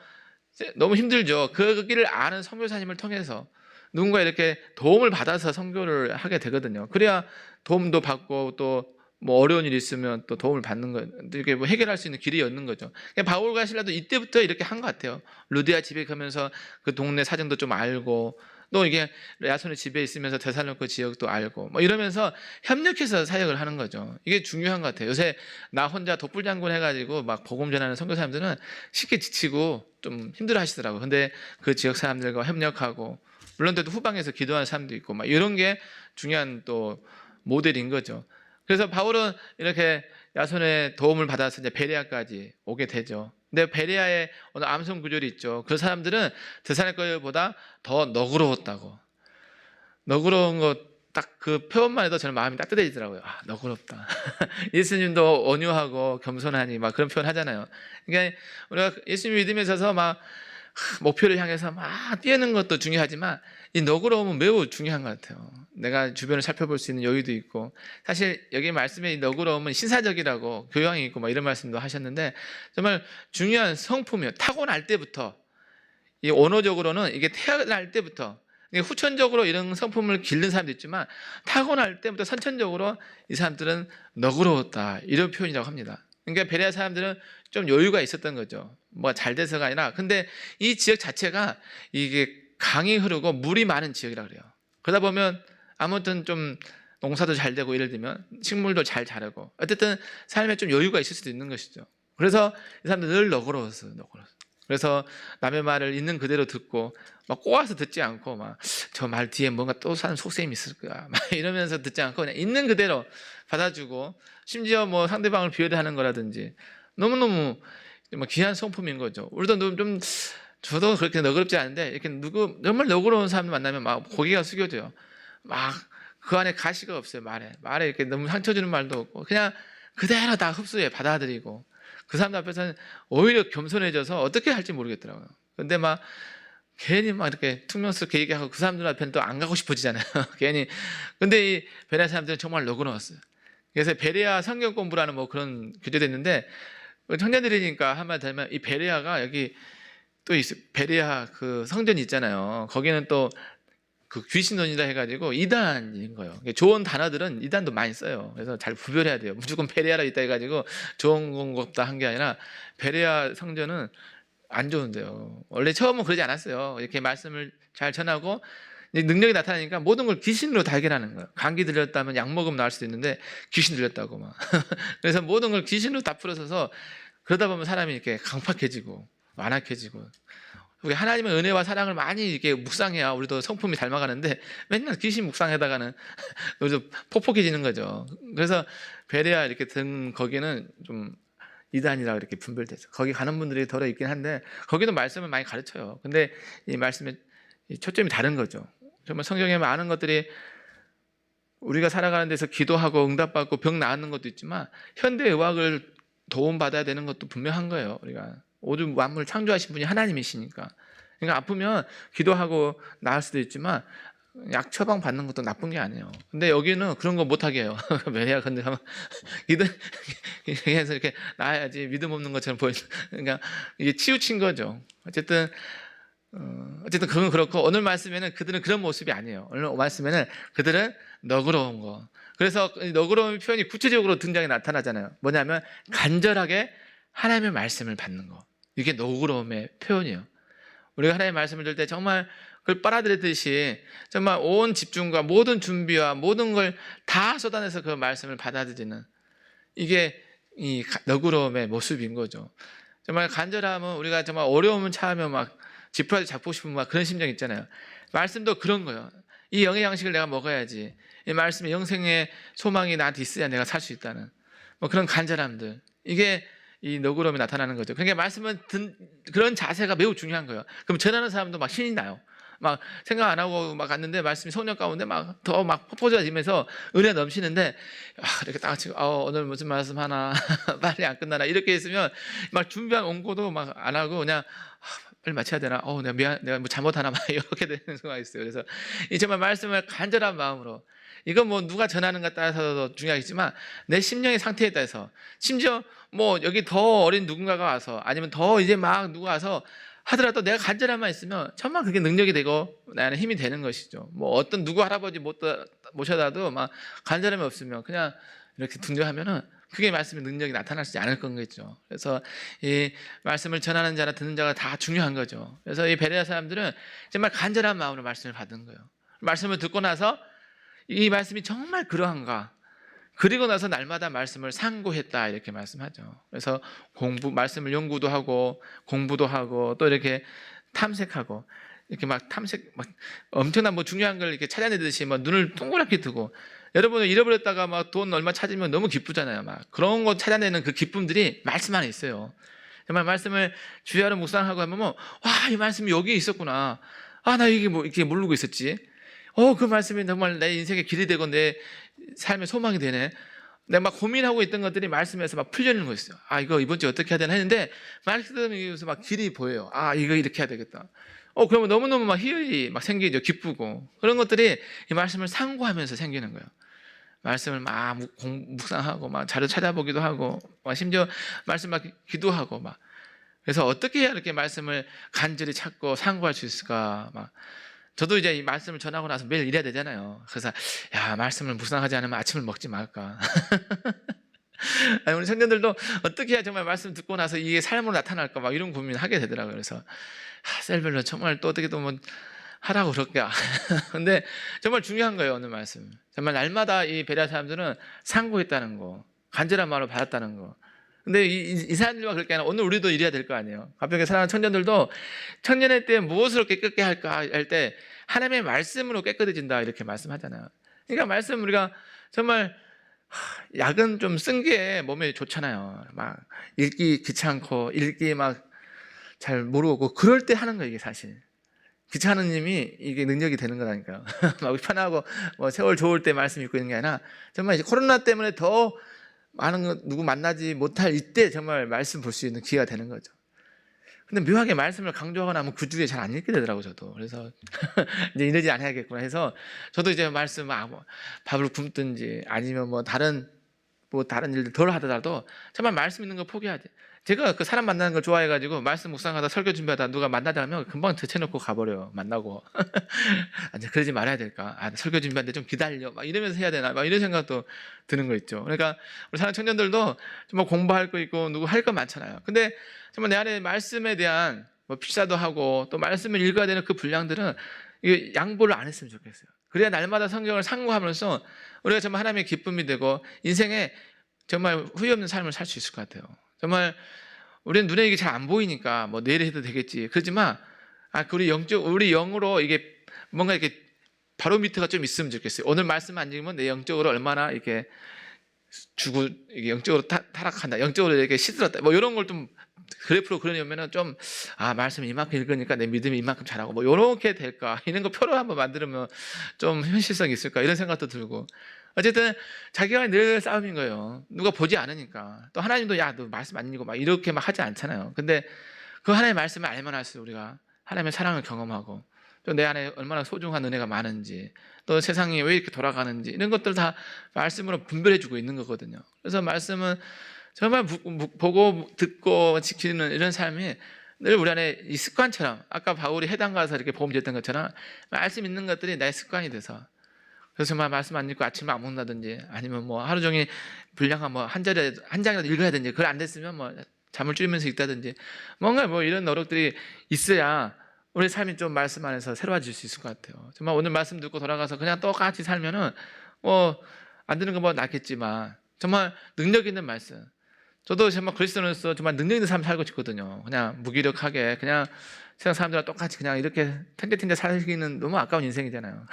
너무 힘들죠. 그 길을 아는 선교사님을 통해서 누군가 이렇게 도움을 받아서 선교를 하게 되거든요. 그래야 도움도 받고 또 뭐 어려운 일이 있으면 또 도움을 받는 거 이렇게 뭐 해결할 수 있는 길이 였는 거죠. 바울과 신라도 이때부터 이렇게 한 것 같아요. 루디아 집에 가면서 그 동네 사정도 좀 알고 또 이게 야손의 집에 있으면서 데살로니가 지역도 알고 뭐 이러면서 협력해서 사역을 하는 거죠. 이게 중요한 것 같아요. 요새 나 혼자 독불장군 해가지고 막 복음 전하는 선교 사람들은 쉽게 지치고 좀 힘들어 하시더라고요. 근데 그 지역 사람들과 협력하고 물론 또 후방에서 기도하는 사람도 있고 막 이런 게 중요한 또 모델인 거죠. 그래서 바울은 이렇게 야손의 도움을 받아서 이제 베레아까지 오게 되죠. 근데 베레아에 어느 암송 구절이 있죠. 그 사람들은 데살로니가보다 더 너그러웠다고. 너그러운 것 딱 그 표현만 해도 저는 마음이 따뜻해지더라고요. 너그럽다. 예수님도 온유하고 겸손하니 막 그런 표현 하잖아요. 그러니까 우리가 예수님 믿음에 있어서 막 목표를 향해서 막 뛰는 것도 중요하지만 이 너그러움은 매우 중요한 것 같아요. 내가 주변을 살펴볼 수 있는 여유도 있고 사실 여기 말씀에 이 너그러움은 신사적이라고 교양이 있고 막 이런 말씀도 하셨는데 정말 중요한 성품이에요. 타고날 때부터 이 언어적으로는 이게 태어날 때부터 후천적으로 이런 성품을 기른 사람도 있지만 타고날 때부터 선천적으로 이 사람들은 너그러웠다 이런 표현이라고 합니다. 그러니까 베레아 사람들은 좀 여유가 있었던 거죠. 뭐 잘 돼서가 아니라 근데 이 지역 자체가 이게 강이 흐르고 물이 많은 지역이라 그래요. 그러다 보면 아무튼 좀 농사도 잘 되고 예를 들면 식물도 잘 자라고 어쨌든 삶에 좀 여유가 있을 수도 있는 것이죠. 그래서 이 사람들 늘 너그러웠어요. 그래서 남의 말을 있는 그대로 듣고 막 꼬아서 듣지 않고 막 저 말 뒤에 뭔가 또 사는 속셈이 있을 거야 막 이러면서 듣지 않고 그냥 있는 그대로 받아주고 심지어 뭐 상대방을 비하하는 거라든지 너무너무 귀한 성품인 거죠. 우리도 좀 저도 그렇게 너그럽지 않은데 이렇게 정말 너그러운 사람 만나면 막 고개가 숙여져요. 막 그 안에 가시가 없어요. 말에 이렇게 너무 상처 주는 말도 없고 그냥 그대로 다 흡수해 받아들이고 그 사람들 앞에서는 오히려 겸손해져서 어떻게 할지 모르겠더라고요. 근데 막 괜히 막 이렇게 퉁명스럽게 얘기하고 그 사람들 앞에는 또 안 가고 싶어지잖아요. 괜히. 근데 이 베레아 사람들은 정말 너그러웠어요. 그래서 베레아 성경 공부라는 뭐 그런 교재도 있는데 청년들이니까 한마디 되면 이 베레아가 여기 또 있어요. 베레아 그 성전이 있잖아요. 거기는 또 그 귀신론이라 해가지고 이단인 거예요. 좋은 단어들은 이단도 많이 써요. 그래서 잘 구별해야 돼요. 무조건 베레아라 있다 해가지고 좋은 것다 한 게 아니라 베레아 성전은 안 좋은데요. 원래 처음은 그러지 않았어요. 이렇게 말씀을 잘 전하고 이 능력이 나타나니까 모든 걸 귀신으로 다 해결하는 거예요. 감기 들렸다면 약 먹으면 나을 수도 있는데 귀신 들렸다고 막. 그래서 모든 걸 귀신으로 다 풀어서서 그러다 보면 사람이 이렇게 강팍해지고 완악해지고. 우리 하나님의 은혜와 사랑을 많이 이렇게 묵상해야 우리도 성품이 닮아가는데 맨날 귀신 묵상하다가는 좀 폭폭해지는 거죠. 그래서 베레아 이렇게 든 거기는 좀 이단이라고 이렇게 분별돼서 거기 가는 분들이 덜어 있긴 한데 거기도 말씀을 많이 가르쳐요. 근데 이 말씀의 이 초점이 다른 거죠. 정말 성경에 많은 것들이 우리가 살아가는 데서 기도하고 응답받고 병 나았는 것도 있지만 현대 의학을 도움받아야 되는 것도 분명한 거예요. 우리가 모든 만물을 창조하신 분이 하나님이시니까. 그러니까 아프면 기도하고 나을 수도 있지만 약 처방 받는 것도 나쁜 게 아니에요. 근데 여기는 그런 거 못하게 해요. 왜냐 근데 하면 기도 해서 이렇게 나아야지 믿음 없는 것처럼 보이는. 그러니까 이게 치우친 거죠. 어쨌든 그건 그렇고 오늘 말씀에는 그들은 그런 모습이 아니에요. 오늘 말씀에는 그들은 너그러운 거. 그래서 너그러운 표현이 구체적으로 등장해 나타나잖아요. 뭐냐면 간절하게 하나님의 말씀을 받는 거. 이게 너그러움의 표현이에요. 우리가 하나님의 말씀을 들을 때 정말 그걸 빨아들이듯이 정말 온 집중과 모든 준비와 모든 걸 다 쏟아내서 그 말씀을 받아들이는 이게 이 너그러움의 모습인 거죠. 정말 간절함은 우리가 정말 어려움을 참으면 막 지푸라기 잡고 싶은 막 그런 심정 있잖아요. 말씀도 그런 거예요. 이 영의 양식을 내가 먹어야지. 이 말씀의 영생의 소망이 나한테 있어야 내가 살 수 있다는 뭐 그런 간절함들. 이게 이 너그러움이 나타나는 거죠. 그러니까 말씀은 그런 자세가 매우 중요한 거예요. 그럼 전하는 사람도 막 신이 나요. 막 생각 안 하고 막 갔는데 말씀이 소년 가운데 막 더 막 퍼져지면서 은혜 넘치는데 이렇게 딱 지금 오늘 무슨 말씀 하나 빨리 안 끝나나 이렇게 있으면 막 준비한 원고도 막 안 하고 그냥 빨리 마쳐야 되나? 내가 미안, 내가 뭐 잘못하나 막 이렇게 되는 순간이 있어요. 그래서 이 정말 말씀을 간절한 마음으로 이건 뭐 누가 전하는가 따라서도 중요하겠지만 내 심령의 상태에 따라서 심지어 뭐 여기 더 어린 누군가가 와서 아니면 더 이제 막 누가 와서 하더라도 내가 간절함만 있으면 정말 그게 능력이 되고 나는 힘이 되는 것이죠. 뭐 어떤 누구 할아버지 모셔다도 막 간절함이 없으면 그냥 이렇게 등장하면은 그게 말씀의 능력이 나타나지 않을 거겠죠. 그래서 이 말씀을 전하는 자나 듣는 자가 다 중요한 거죠. 그래서 이 베레아 사람들은 정말 간절한 마음으로 말씀을 받은 거예요. 말씀을 듣고 나서 이 말씀이 정말 그러한가? 그리고 나서 날마다 말씀을 상고했다 이렇게 말씀하죠. 그래서 말씀을 연구도 하고 공부도 하고 또 이렇게 탐색하고 이렇게 막 엄청난 뭐 중요한 걸 이렇게 찾아내듯이 막 눈을 동그랗게 뜨고 여러분은 잃어버렸다가 막 돈 얼마 찾으면 너무 기쁘잖아요. 막 그런 거 찾아내는 그 기쁨들이 말씀 안에 있어요. 정말 말씀을 주야로 묵상하고 하면 와, 이 말씀이 여기에 있었구나. 나 이게 뭐 이렇게 모르고 있었지. 그 말씀이 정말 내 인생의 길이 되고 내 삶의 소망이 되네. 내가 막 고민하고 있던 것들이 말씀에서 막 풀려는 거였어요. 이거 이번 주에 어떻게 해야 되나 했는데 말씀에서 막 길이 보여요. 이거 이렇게 해야 되겠다. 그러면 너무너무 막 희열이 막 생기죠. 기쁘고. 그런 것들이 이 말씀을 상고하면서 생기는 거예요. 말씀을 막 묵상하고 막 자료 찾아보기도 하고 막 심지어 말씀 막 기도하고 막 그래서 어떻게 해야 이렇게 말씀을 간절히 찾고 상고할 수 있을까 막 저도 이제 이 말씀을 전하고 나서 매일 일해야 되잖아요. 그래서 말씀을 묵상하지 않으면 아침을 먹지 말까. 우리 청년들도 어떻게 해야 정말 말씀 듣고 나서 이게 삶으로 나타날까 막 이런 고민을 하게 되더라고요. 그래서 셀별로 정말 또 어떻게 또 뭐 하라고 그럴까. 근데 정말 중요한 거예요. 오늘 말씀. 정말 날마다 이 베레아 사람들은 상고했다는 거, 간절한 마음으로 받았다는 거. 근데 이 사람들과 그렇게 아니라 오늘 우리도 이래야 될 거 아니에요. 가볍게 사랑하는 청년들도 청년의 때 무엇으로 깨끗게 할까 할 때 하나님의 말씀으로 깨끗해진다 이렇게 말씀하잖아요. 그러니까 말씀 우리가 정말 약은 좀 쓴 게 몸에 좋잖아요. 막 읽기 귀찮고 읽기 막 잘 모르고 그럴 때 하는 거예요. 이게 사실 귀찮은 님이 이게 능력이 되는 거라니까요. 막 편하고 뭐 세월 좋을 때 말씀 읽고 있는 게 아니라 정말 이제 코로나 때문에 더 많은 거 누구 만나지 못할 이때 정말 말씀 볼 수 있는 기회가 되는 거죠. 근데 묘하게 말씀을 강조하거나 하면 그 주에 잘 안 읽게 되더라고요, 저도. 그래서 이제 이러지 않아야겠구나 해서 저도 이제 말씀 뭐 밥을 굶든지 아니면 뭐 다른 일들 덜 하더라도 정말 말씀 있는 거 포기해야 돼. 제가 그 사람 만나는 걸 좋아해가지고 말씀 묵상하다 설교 준비하다 누가 만나자 하면 금방 제쳐놓고 가버려요. 만나고. 아니 그러지 말아야 될까? 설교 준비하는데 좀 기다려. 막 이러면서 해야 되나? 막 이런 생각도 드는 거 있죠. 그러니까 우리 사는 청년들도 정말 공부할 거 있고 누구 할 거 많잖아요. 근데 정말 내 안에 말씀에 대한 뭐 필사도 하고 또 말씀을 읽어야 되는 그 분량들은 이게 양보를 안 했으면 좋겠어요. 그래야 날마다 성경을 상고하면서 우리가 정말 하나님의 기쁨이 되고 인생에 정말 후회 없는 삶을 살 수 있을 것 같아요. 정말 우리는 눈에 이게 잘 안 보이니까 뭐 내일 해도 되겠지. 그렇지만 우리 영으로 이게 뭔가 이렇게 바로미터가 좀 있으면 좋겠어요. 오늘 말씀 안 읽으면 내 영적으로 얼마나 이렇게 이게 영적으로 타락한다, 영적으로 이렇게 시들었다, 뭐 이런 걸 좀 그래프로 그려내면은 좀 말씀 이만큼 읽으니까 내 믿음이 이만큼 잘하고 뭐 이렇게 될까, 이런 거 표로 한번 만들면 좀 현실성이 있을까, 이런 생각도 들고. 어쨌든 자기가 늘 싸움인 거예요. 누가 보지 않으니까. 또 하나님도 야, 너 말씀 안 읽고 막 이렇게 막 하지 않잖아요. 근데 그 하나님의 말씀을 알면 할수록 우리가 하나님의 사랑을 경험하고 또 내 안에 얼마나 소중한 은혜가 많은지, 또 세상이 왜 이렇게 돌아가는지, 이런 것들 다 말씀으로 분별해주고 있는 거거든요. 그래서 말씀은 정말 보고 듣고 지키는 이런 삶이 늘 우리 안에 이 습관처럼, 아까 바울이 해당 가서 이렇게 복음 전했던 것처럼 말씀 있는 것들이 나의 습관이 돼서, 그래서 정말 말씀 안 읽고 아침에 안 먹는다든지, 아니면 뭐 하루 종일 분량한 뭐 한 장이라도 읽어야 되는지, 그걸 안 됐으면 뭐 잠을 줄이면서 읽다든지, 뭔가 뭐 이런 노력들이 있어야 우리 삶이 좀 말씀 안에서 새로워질 수 있을 것 같아요. 정말 오늘 말씀 듣고 돌아가서 그냥 똑같이 살면은 뭐 안 되는 거 뭐 낫겠지만, 정말 능력 있는 말씀. 저도 정말 그리스도인으로서 정말 능력 있는 삶 살고 싶거든요. 그냥 무기력하게 그냥 세상 사람들과 똑같이 그냥 이렇게 탱탱탱탱 살기는 너무 아까운 인생이잖아요.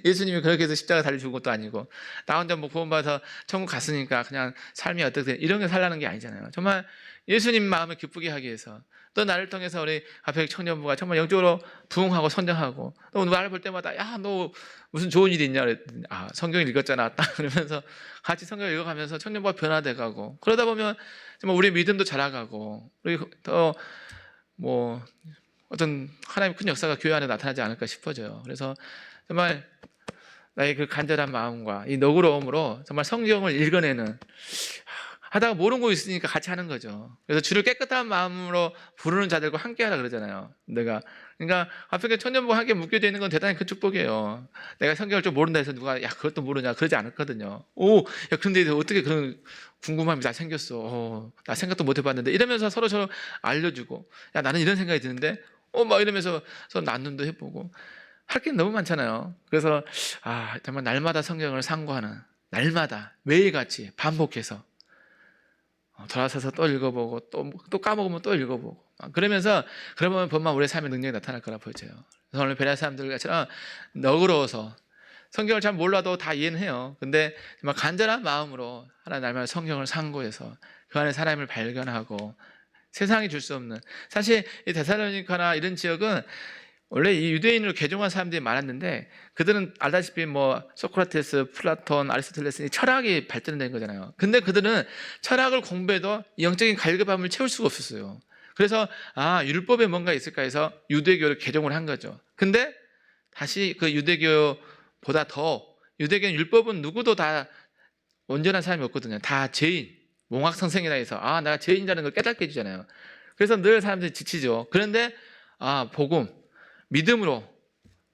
예수님이 그렇게 해서 십자가 달려 죽은 것도 아니고, 나 혼자 뭐 구원받아서 천국 갔으니까 그냥 삶이 어떻게 이런 게 살라는 게 아니잖아요. 정말 예수님 마음을 기쁘게 하기 위해서, 또 나를 통해서 우리 앞에 청년부가 정말 영적으로 부흥하고 선정하고, 또 나를 볼 때마다 야, 너 무슨 좋은 일이 있냐 그랬더니 성경 읽었잖아 딱 그러면서 같이 성경 읽어가면서 청년부가 변화돼가고, 그러다 보면 정말 우리 믿음도 자라가고, 우리 더 뭐 어떤 하나님의 큰 역사가 교회 안에 나타나지 않을까 싶어져요. 그래서 정말 나의 그 간절한 마음과 이 너그러움으로 정말 성경을 읽어내는, 하다가 모르는 거 있으니까 같이 하는 거죠. 그래서 주를 깨끗한 마음으로 부르는 자들과 함께 하라 그러잖아요. 그러니까 앞에 청년부가 함께 묶여져 있는 건 대단히 큰 축복이에요. 내가 성경을 좀 모른다 해서 누가 야, 그것도 모르냐 그러지 않았거든요. 야, 그런데 어떻게 그런 궁금함이 다 생겼어. 나 생각도 못 해봤는데, 이러면서 서로 알려주고, 야, 나는 이런 생각이 드는데, 막 이러면서 서로 나눔도 해보고, 할 게 너무 많잖아요. 그래서 정말 날마다 성경을 상고하는, 날마다 매일같이 반복해서 돌아서서 또 읽어보고, 또 까먹으면 또 읽어보고, 그러면 분명 우리의 삶의 능력이 나타날 거라 보여져요. 그래서 오늘 베레아 사람들처럼 너그러워서 성경을 잘 몰라도 다 이해는 해요. 근데 정말 간절한 마음으로 하나님 날마다 성경을 상고해서 그 안에 사람을 발견하고, 세상이 줄 수 없는, 사실 이 데살로니카나 이런 지역은 원래 이 유대인으로 개종한 사람들이 많았는데, 그들은 알다시피 뭐 소크라테스, 플라톤, 아리스토텔레스 철학이 발전된 거잖아요. 근데 그들은 철학을 공부해도 영적인 갈급함을 채울 수가 없었어요. 그래서 율법에 뭔가 있을까 해서 유대교를 개종을 한 거죠. 근데 다시 그 유대교보다 더, 유대교는 율법은 누구도 다 온전한 사람이 없거든요. 다 죄인, 몽학성생이라 해서 내가 죄인이라는 걸 깨닫게 해주잖아요. 그래서 늘 사람들이 지치죠. 그런데 복음, 믿음으로,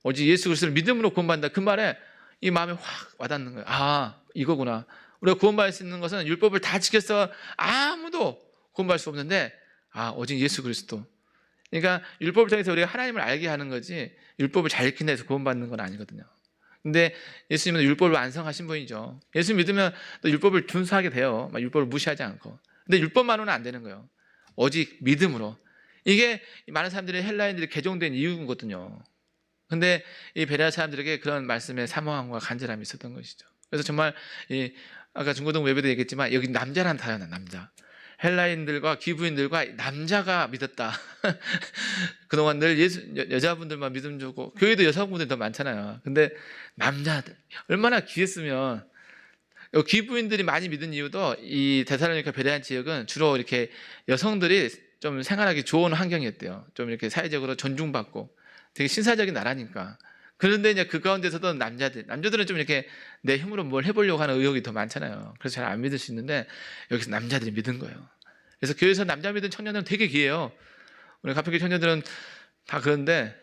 오직 예수 그리스도를 믿음으로 구원받는다, 그 말에 이 마음에 확 와닿는 거예요. 이거구나. 우리가 구원받을 수 있는 것은 율법을 다 지켜서 아무도 구원받을 수 없는데 오직 예수 그리스도. 그러니까 율법을 통해서 우리가 하나님을 알게 하는 거지, 율법을 잘 지킨다 해서 구원받는 건 아니거든요. 근데 예수님은 율법을 완성하신 분이죠. 예수 믿으면 또 율법을 준수하게 돼요. 막 율법을 무시하지 않고. 근데 율법만으로는 안 되는 거예요. 오직 믿음으로. 이게 많은 사람들이, 헬라인들이 개종된 이유거든요. 근데 이 베레아 사람들에게 그런 말씀의 사모함과 간절함이 있었던 것이죠. 그래서 정말 아까 중고등 예배도 얘기했지만, 여기 남자란 단어야, 남자. 헬라인들과 기브인들과 남자가 믿었다. 그동안 늘 여자분들만 믿음 주고, 교회도 여성분들이 더 많잖아요. 근데 남자들 얼마나 귀했으면. 기브인들이 많이 믿은 이유도, 이 데살로니가 베레아 지역은 주로 이렇게 여성들이 좀 생활하기 좋은 환경이었대요. 좀 이렇게 사회적으로 존중받고 되게 신사적인 나라니까. 그런데 이제 그 가운데서도 남자들은 좀 이렇게 내 힘으로 뭘 해보려고 하는 의욕이 더 많잖아요. 그래서 잘 안 믿을 수 있는데, 여기서 남자들이 믿은 거예요. 그래서 교회에서 남자 믿은 청년들은 되게 귀해요. 우리 가평교 청년들은 다 그런데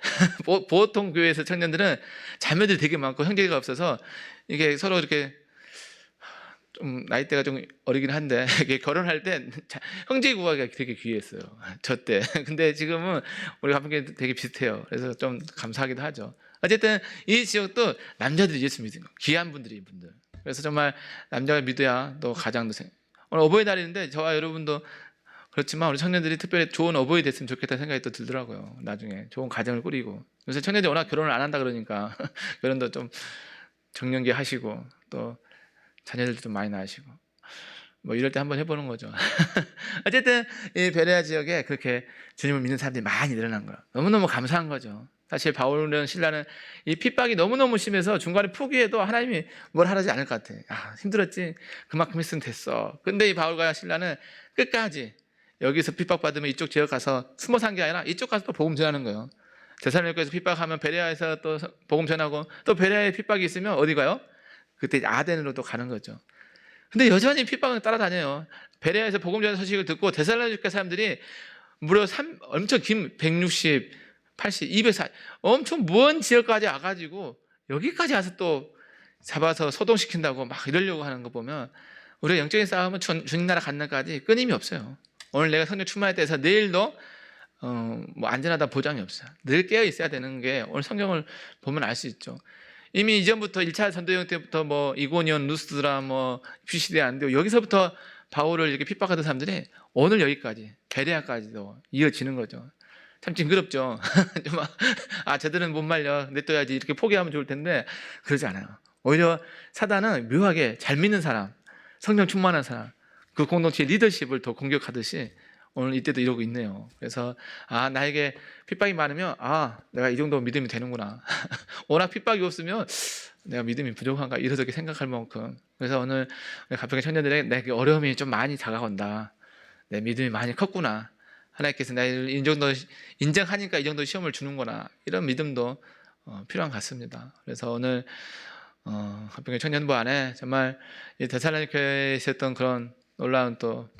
보통 교회에서 청년들은 자매들이 되게 많고 형제가 없어서 이게 서로 이렇게 좀 나이대가 좀 어리긴 한데 이게 결혼할 때 형제 구하기가 되게 귀했어요. 저 때. 근데 지금은 우리 가족이 되게 비슷해요. 그래서 좀 감사하기도 하죠. 어쨌든 이 지역도 남자들이 예수 믿는 거, 귀한 분들이 분들. 그래서 정말 남자가 믿어야 또 가장도 오늘 어버이날인데 저와 여러분도 그렇지만 우리 청년들이 특별히 좋은 어버이 됐으면 좋겠다는 생각이 또 들더라고요. 나중에 좋은 가정을 꾸리고. 요새 청년들이 워낙 결혼을 안 한다 그러니까 결혼도 좀 정년기 하시고 또 자녀들도 좀 많이 낳으시고 뭐 이럴 때 한번 해보는 거죠. 어쨌든 이 베레아 지역에 그렇게 주님을 믿는 사람들이 많이 늘어난 거예요. 너무너무 감사한 거죠. 사실 바울은 신라는 이 핍박이 너무너무 심해서 중간에 포기해도 하나님이 뭘 하지 않을 것 같아. 아, 힘들었지? 그만큼 했으면 됐어. 근데 이 바울과 신라는 끝까지 여기서 핍박받으면 이쪽 지역 가서 숨어 산 게 아니라 이쪽 가서 또 복음 전하는 거예요. 데살로니가에서 핍박하면 베레아에서 또 복음 전하고 또 베레아에 핍박이 있으면 어디 가요? 그때 아덴으로 또 가는 거죠. 근데 여전히 핍박은 따라다녀요. 베레아에서 복음 전하는 소식을 듣고 데살로니가 사람들이 무려 엄청 긴 160, 80, 240 엄청 먼 지역까지 와가지고 여기까지 와서 또 잡아서 소동시킨다고 막 이러려고 하는 거 보면 우리가 영적인 싸움은 주님 나라 간 날까지 끊임이 없어요. 오늘 내가 성령 충만할 때 해서 내일도 뭐 안전하다 보장이 없어요. 늘 깨어 있어야 되는 게 오늘 성경을 보면 알 수 있죠. 이미 이전부터 1차 전도여행 때부터 뭐 이고니온, 루스드라, 뭐 피시디아 안디옥 여기서부터 바울을 이렇게 핍박하던 사람들이 오늘 여기까지 베레아까지도 이어지는 거죠. 참 징그럽죠. 아, 쟤들은 못 말려. 냅둬야지. 이렇게 포기하면 좋을 텐데 그러지 않아요. 오히려 사단은 묘하게 잘 믿는 사람, 성령 충만한 사람, 그 공동체의 리더십을 더 공격하듯이 오늘 이때도 이러고 있네요. 그래서 아, 나에게 핍박이 많으면 아, 내가 이 정도 믿음이 되는구나. 워낙 핍박이 없으면 내가 믿음이 부족한가 이렇게 생각할 만큼. 그래서 오늘 가평의 청년들에게 내게 어려움이 좀 많이 다가온다. 내 믿음이 많이 컸구나. 하나님께서 나를 이 정도 인정하니까 이 정도 시험을 주는구나. 이런 믿음도 필요한 것 같습니다. 그래서 오늘 가평의 청년부 안에 정말 이 데살로니가에 있었던 그런 놀라운 또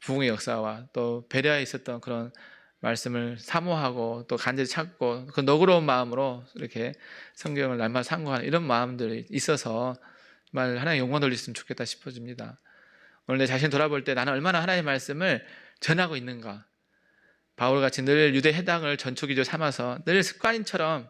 부흥의 역사와 또 베레아에 있었던 그런 말씀을 사모하고 또 간절히 찾고 그 너그러운 마음으로 이렇게 성경을 날마다 상고하는 이런 마음들이 있어서 정말 하나님 영광 돌렸으면 좋겠다 싶어집니다. 오늘 내 자신 돌아볼 때 나는 얼마나 하나님의 말씀을 전하고 있는가. 바울같이 늘 유대 해당을 전초기조 삼아서 늘 습관인처럼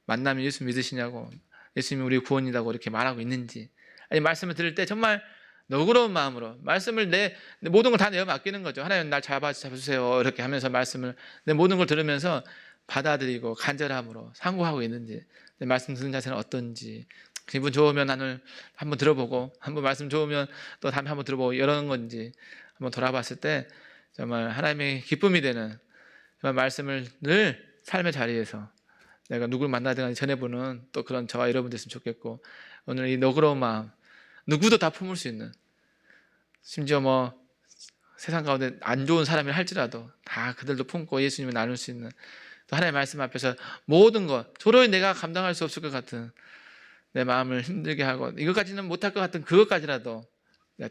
만나면 예수 믿으시냐고, 예수님이 우리 구원이라고 이렇게 말하고 있는지, 아니 말씀을 들을 때 정말 너그러운 마음으로 말씀을 내 모든 걸 다 내어 맡기는 거죠. 하나님 날 잡아주세요 이렇게 하면서 말씀을 내 모든 걸 들으면서 받아들이고 간절함으로 상고하고 있는지, 내 말씀 듣는 자세는 어떤지, 기분 좋으면 나는 한번 들어보고 한번 말씀 좋으면 또 다음에 한번 들어보고 이런 건지 한번 돌아봤을 때 정말 하나님의 기쁨이 되는 정말 말씀을 늘 삶의 자리에서 내가 누구를 만나든 전해보는 또 그런 저와 여러분 됐으면 좋겠고, 오늘 이 너그러운 마음 누구도 다 품을 수 있는, 심지어 뭐 세상 가운데 안 좋은 사람이 할지라도 다 그들도 품고 예수님을 나눌 수 있는, 또 하나님의 말씀 앞에서 모든 것 도저히 내가 감당할 수 없을 것 같은 내 마음을 힘들게 하고 이것까지는 못할 것 같은 그것까지라도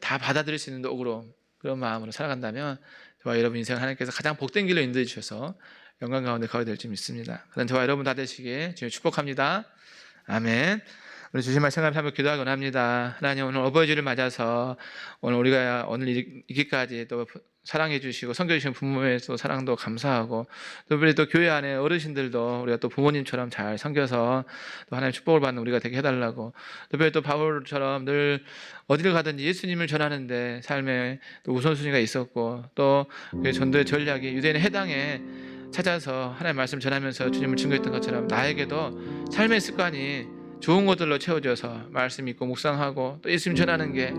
다 받아들일 수 있는 너그러움, 그런 마음으로 살아간다면 저와 여러분 인생 하나님께서 가장 복된 길로 인도해 주셔서 영광 가운데 가게 될 줄 믿습니다. 그런 저와 여러분 다 되시기에 주님 축복합니다. 아멘. 우리 주신 말씀 한번 기도하곤 합니다. 하나님, 오늘 어버이 주를 맞아서 오늘 우리가 오늘 이기까지 또 사랑해 주시고 섬겨주신 부모의 또 사랑도 감사하고, 특별히 또 교회 안에 어르신들도 우리가 또 부모님처럼 잘 섬겨서 또 하나님 축복을 받는 우리가 되게 해달라고, 특별히 또 바울처럼 늘 어디를 가든지 예수님을 전하는데 삶에 또 우선순위가 있었고, 또 그 전도의 전략이 유대인의 해당에 찾아서 하나님의 말씀 전하면서 주님을 증거했던 것처럼 나에게도 삶의 습관이 좋은 것들로 채워져서 말씀 읽고 묵상하고 또 예수님 전하는 게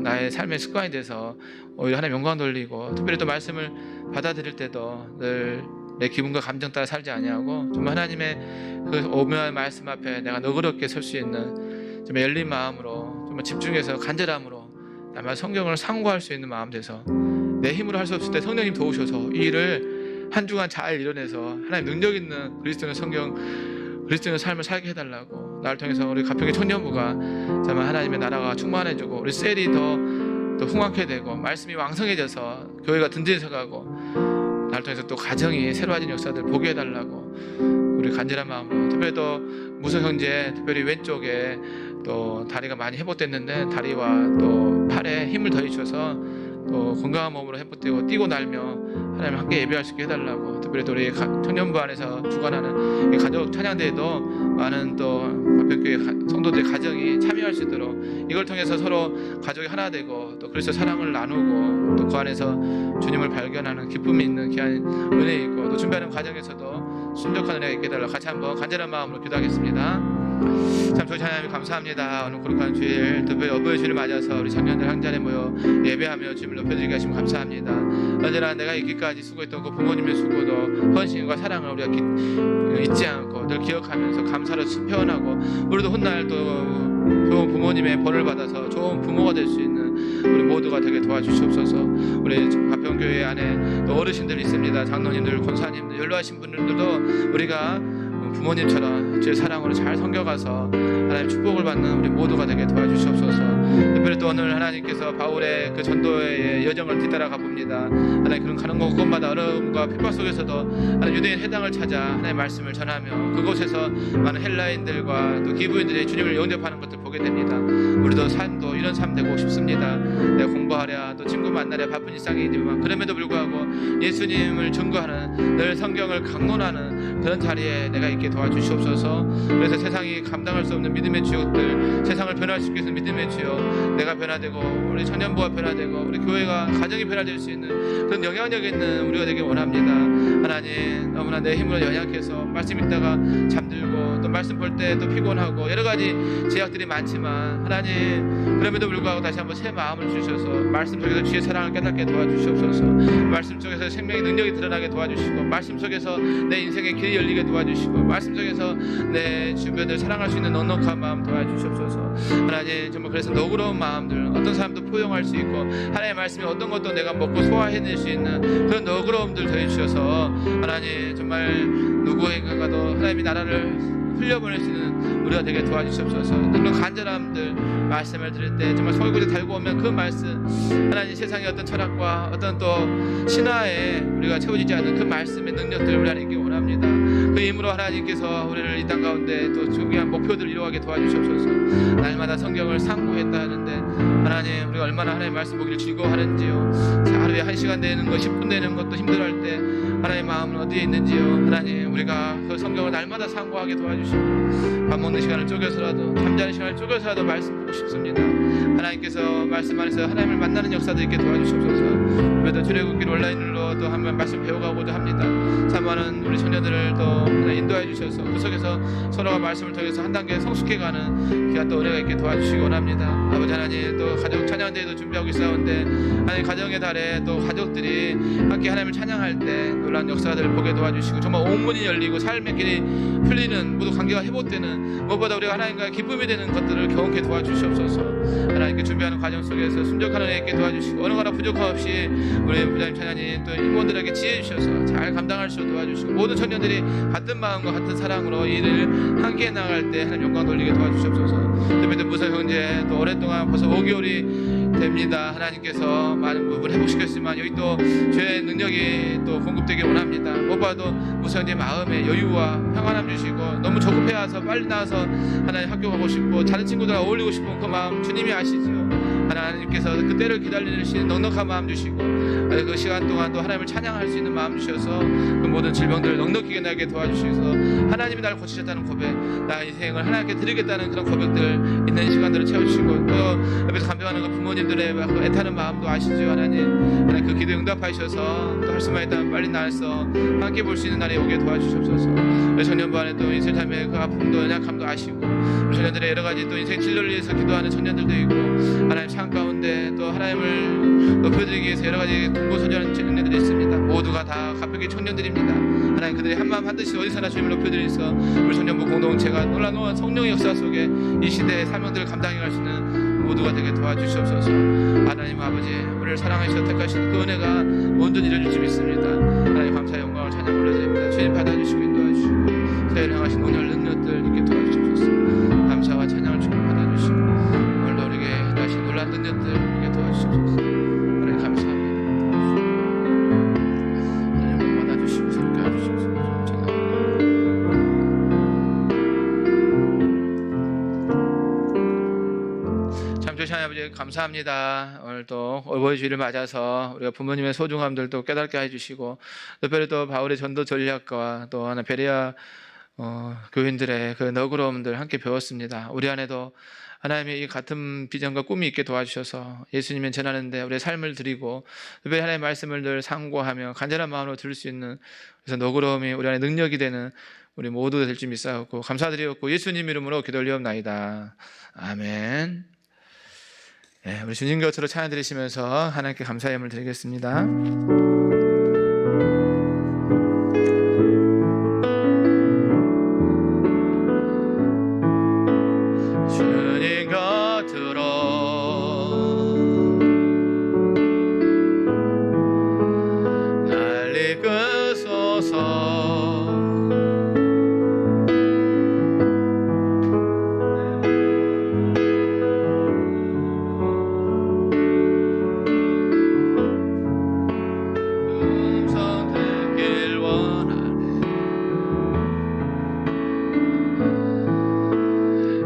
나의 삶의 습관이 돼서 오히려 하나님 영광 돌리고, 특별히 또 말씀을 받아들일 때도 늘 내 기분과 감정 따라 살지 아니하고 정말 하나님의 그 오묘한 말씀 앞에 내가 너그럽게 설 수 있는 정말 열린 마음으로 정말 집중해서 간절함으로 아마 성경을 상고할 수 있는 마음 돼서 내 힘으로 할 수 없을 때 성령님 도우셔서 이 일을 한 주간 잘 이뤄내서 하나님 능력 있는 그리스도의 성경, 그리스도의 삶을 살게 해달라고, 나를 통해서 우리 가평의 청년부가 정말 하나님의 나라가 충만해지고 우리 셀이 더 흥황케 되고 말씀이 왕성해져서 교회가 든든해져 가고, 나를 통해서 또 가정이 새로워진 역사들 보게 해달라고 우리 간절한 마음으로, 특별히 또 무소 형제, 특별히 왼쪽에 또 다리가 많이 회복됐는데 다리와 또 팔에 힘을 더해 주셔서 또 건강한 몸으로 회복되고 뛰고 날며 하나님 함께 예배할 수 있게 해달라고, 특별히 또 우리 청년부 안에서 주관하는 이 가족 찬양대회도 많은 또 화평교회 성도들의 가정이 참여할 수 있도록 이걸 통해서 서로 가족이 하나 되고 또 그리스도 사랑을 나누고 또 그 안에서 주님을 발견하는 기쁨이 있는 귀한 은혜 있고 또 준비하는 과정에서도 순적한 은혜가 있게 해달라고 같이 한번 간절한 마음으로 기도하겠습니다. 참 저희 하나님 감사합니다. 오늘 거룩한 주일, 특별히 어버이 주일을 맞아서 우리 청년들 한 자리에 모여 예배하며 주님을 높여드리게 하시면 감사합니다. 언제나 내가 있기까지 수고했던 그 부모님의 수고도 헌신과 사랑을 우리가 잊지 않고 늘 기억하면서 감사로 표현하고, 우리도 훗날 또 좋은 부모님의 벌을 받아서 좋은 부모가 될 수 있는 우리 모두가 되게 도와주시옵소서. 우리 화평교회 안에 또 어르신들 있습니다. 장로님들, 권사님들, 연로하신 분들도 우리가 부모님처럼 주의 사랑으로 잘 섬겨가서 하나님 축복을 받는 우리 모두가 되게 도와주시옵소서. 특별히 또 오늘 하나님께서 바울의 그 전도의 여정을 뒤따라가 봅니다. 하나님 그런 가는 곳곳마다 어려움과 핍박 속에서도 하나님 유대인 회당을 찾아 하나님의 말씀을 전하며 그곳에서 많은 헬라인들과 또 기부인들이 주님을 영접하는 것을 보게 됩니다. 우리도 삶도 이런 삶 되고 싶습니다. 내가 공부하랴 또 친구 만나랴 바쁜 일상이지만 그럼에도 불구하고 예수님을 증거하는, 늘 성경을 강론하는 그런 자리에 내가 있게 도와주시옵소서. 그래서 세상이 감당할 수 없는 믿음의 주역들, 세상을 변화시킬 수 있는 믿음의 주역, 내가 변화되고 우리 청년부가 변화되고 우리 교회가 가정이 변화될 수 있는 그런 영향력 있는 우리가 되길 원합니다. 하나님, 너무나 내 힘으로 연약해서 말씀 읽다가 잠들고 또 말씀 볼 때 또 피곤하고 여러 가지 제약들이 많지만 하나님 그럼에도 불구하고 다시 한번 새 마음을 주셔서 말씀 속에서 주의 사랑을 깨닫게 도와주시옵소서. 말씀 속에서 생명의 능력이 드러나게 도와주시고, 말씀 속에서 내 인생의 길이 열리게 도와주시고, 말씀 속에서 내 주변을 사랑할 수 있는 넉넉한 마음 도와주시옵소서. 하나님, 정말 그래서 너그러운 마음들, 어떤 사람도 포용할 수 있고 하나님의 말씀이 어떤 것도 내가 먹고 소화해낼 수 있는 그런 너그러움들 더해주셔서 하나님 정말 누구에게가도 하나님이 나라를 흘려보낼 수 있는 우리가 되게 도와주시옵소서. 그런 간절함들 말씀을 들을 때 정말 설국에 달고 오면 그 말씀, 하나님 세상의 어떤 철학과 어떤 또 신화에 우리가 채워지지 않는 그 말씀의 능력들을 우리 안에 있기 원합니다. 그 힘으로 하나님께서 우리를 이 땅 가운데 또 중요한 목표들을 이루어가게 도와주시옵소서. 날마다 성경을 상고했다 하는데 하나님 우리가 얼마나 하나님의 말씀 보기를 즐거워하는지요. 하루에 1시간 되는 것, 10분 되는 것도 힘들어할 때 하나님의 마음은 어디에 있는지요. 하나님 우리가 그 성경을 날마다 상고하게 도와주시고, 밥 먹는 시간을 쪼개서라도, 잠자는 시간을 쪼개서라도 말씀 보고 싶습니다. 하나님께서 말씀 안에서 하나님을 만나는 역사도 있게 도와주시옵소서. 그래도 출애굽길 온라인으로 또 한번 말씀 배워가고자 합니다. 참 많은 우리 청년들을 또 인도해 주셔서 그 속에서 서로가 말씀을 통해서 한 단계 성숙해가는 귀한 또 은혜가 있게 도와주시기 원합니다. 아버지 하나님, 또 가족 찬양대회도 준비하고 있사온데 하나님 가정의 달에 또 가족들이 함께 하나님을 찬양할 때 놀라운 역사들을 보게 도와주시고, 정말 온 문이 열리고 삶의 길이 풀리는, 모두 관계가 회복되는, 무엇보다 우리가 하나님과 기쁨이 되는 것들을 경험케 도와주시옵소서. 하나님께 준비하는 과정 속에서 순종하는 은혜 있게 도와주시고, 어느 하나 부족함 없이 우리 부장님 찬양님 또 임원들에게 지혜 주셔서 잘 감당할 수 있도록 도와주시고, 모든 청년들이 같은 마음과 같은 사랑으로 이 일을 함께 나갈 때 하나님 영광 돌리게 도와주시옵소서. 특별히 무사 형제 또 오랫동안 벌써 5개월이 됩니다. 하나님께서 많은 부분을 회복시켰지만 여기 또 죄의 능력이 또 공급되길 원합니다. 무엇보다도 무사 형제 마음에 여유와 평안함 주시고, 너무 조급해와서 빨리 나와서 하나님 학교 가고 싶고 다른 친구들과 어울리고 싶은 그 마음 주님이 아시지요. 하나님께서 그때를 기다리시는 넉넉한 마음 주시고, 그 시간 동안 또 하나님을 찬양할 수 있는 마음 주셔서 그 모든 질병들을 넉넉히 견하게 도와주셔서 하나님이 나를 고치셨다는 고백, 나 인생을 하나님께 드리겠다는 그런 고백들 있는 시간들을 채워주시고, 또 옆에서 감동하는 그 부모님들의 그 애타는 마음도 아시죠. 하나님 그 기도에 응답하셔서 또 할 수만 있다면 빨리 나와서 함께 볼 수 있는 날이 오게 도와주시옵소서. 우리 청년부 안에 또 인생 삶의 그 아픔도 연약함도 아시고, 우리 청년들의 여러 가지 또 인생 진로를 위해서 기도하는 청년들도 있고, 하나님 삶 가운데 또 하나님을 높여드리기 위해서 여러 가지 공부소전하는 청년들이 있습니다. 모두가 다 가평의 청년들입니다. 하나님 그들이 한마음 한뜻이 어디서나 주님을 높여드리면서 우리 청년부 공동체가 놀라운 성령의 역사 속에 이 시대의 사명들을 감당해갈 수 있는 모두가 되게 도와주시옵소서. 하나님 아버지, 우리를 사랑하시어 택하신 그 은혜가 모든 이루어질 줄 믿습니다. 하나님 감사의 영광을 찬양 올려드립니다. 주님 받아주시고 인도해주시고 저희를 향하신 온열 능력들 있게 도와주시옵소서. 감사와 찬양을 주님 받아주시고 오늘도 우리에게 하신 놀라운 능력들 있게 도와주시옵소서. 하나님 감사합니다. 하나님 받아주시고 새롭게 해주시옵소서. 찬양합니다. 감사합니다. 오늘 또 어버이 주일을 맞아서 우리가 부모님의 소중함들도 깨닫게 해주시고, 특별히 또 바울의 전도 전략과 또 하나 베레아 교인들의 그 너그러움들 함께 배웠습니다. 우리 안에도 하나님의 이 같은 비전과 꿈이 있게 도와주셔서 예수님의 전하는데 우리의 삶을 드리고, 특별히 하나님의 말씀을 늘 상고하며 간절한 마음으로 들을 수 있는, 그래서 너그러움이 우리 안에 능력이 되는 우리 모두 될 줄 믿사옵고 감사드리옵고 예수님 이름으로 기도올리옵나이다. 아멘. 네, 우리 주님 곁으로 찬양 드리시면서 하나님께 감사의 예물을 드리겠습니다. 주님 곁으로 날 이끄소서. 음성 듣길 원하네.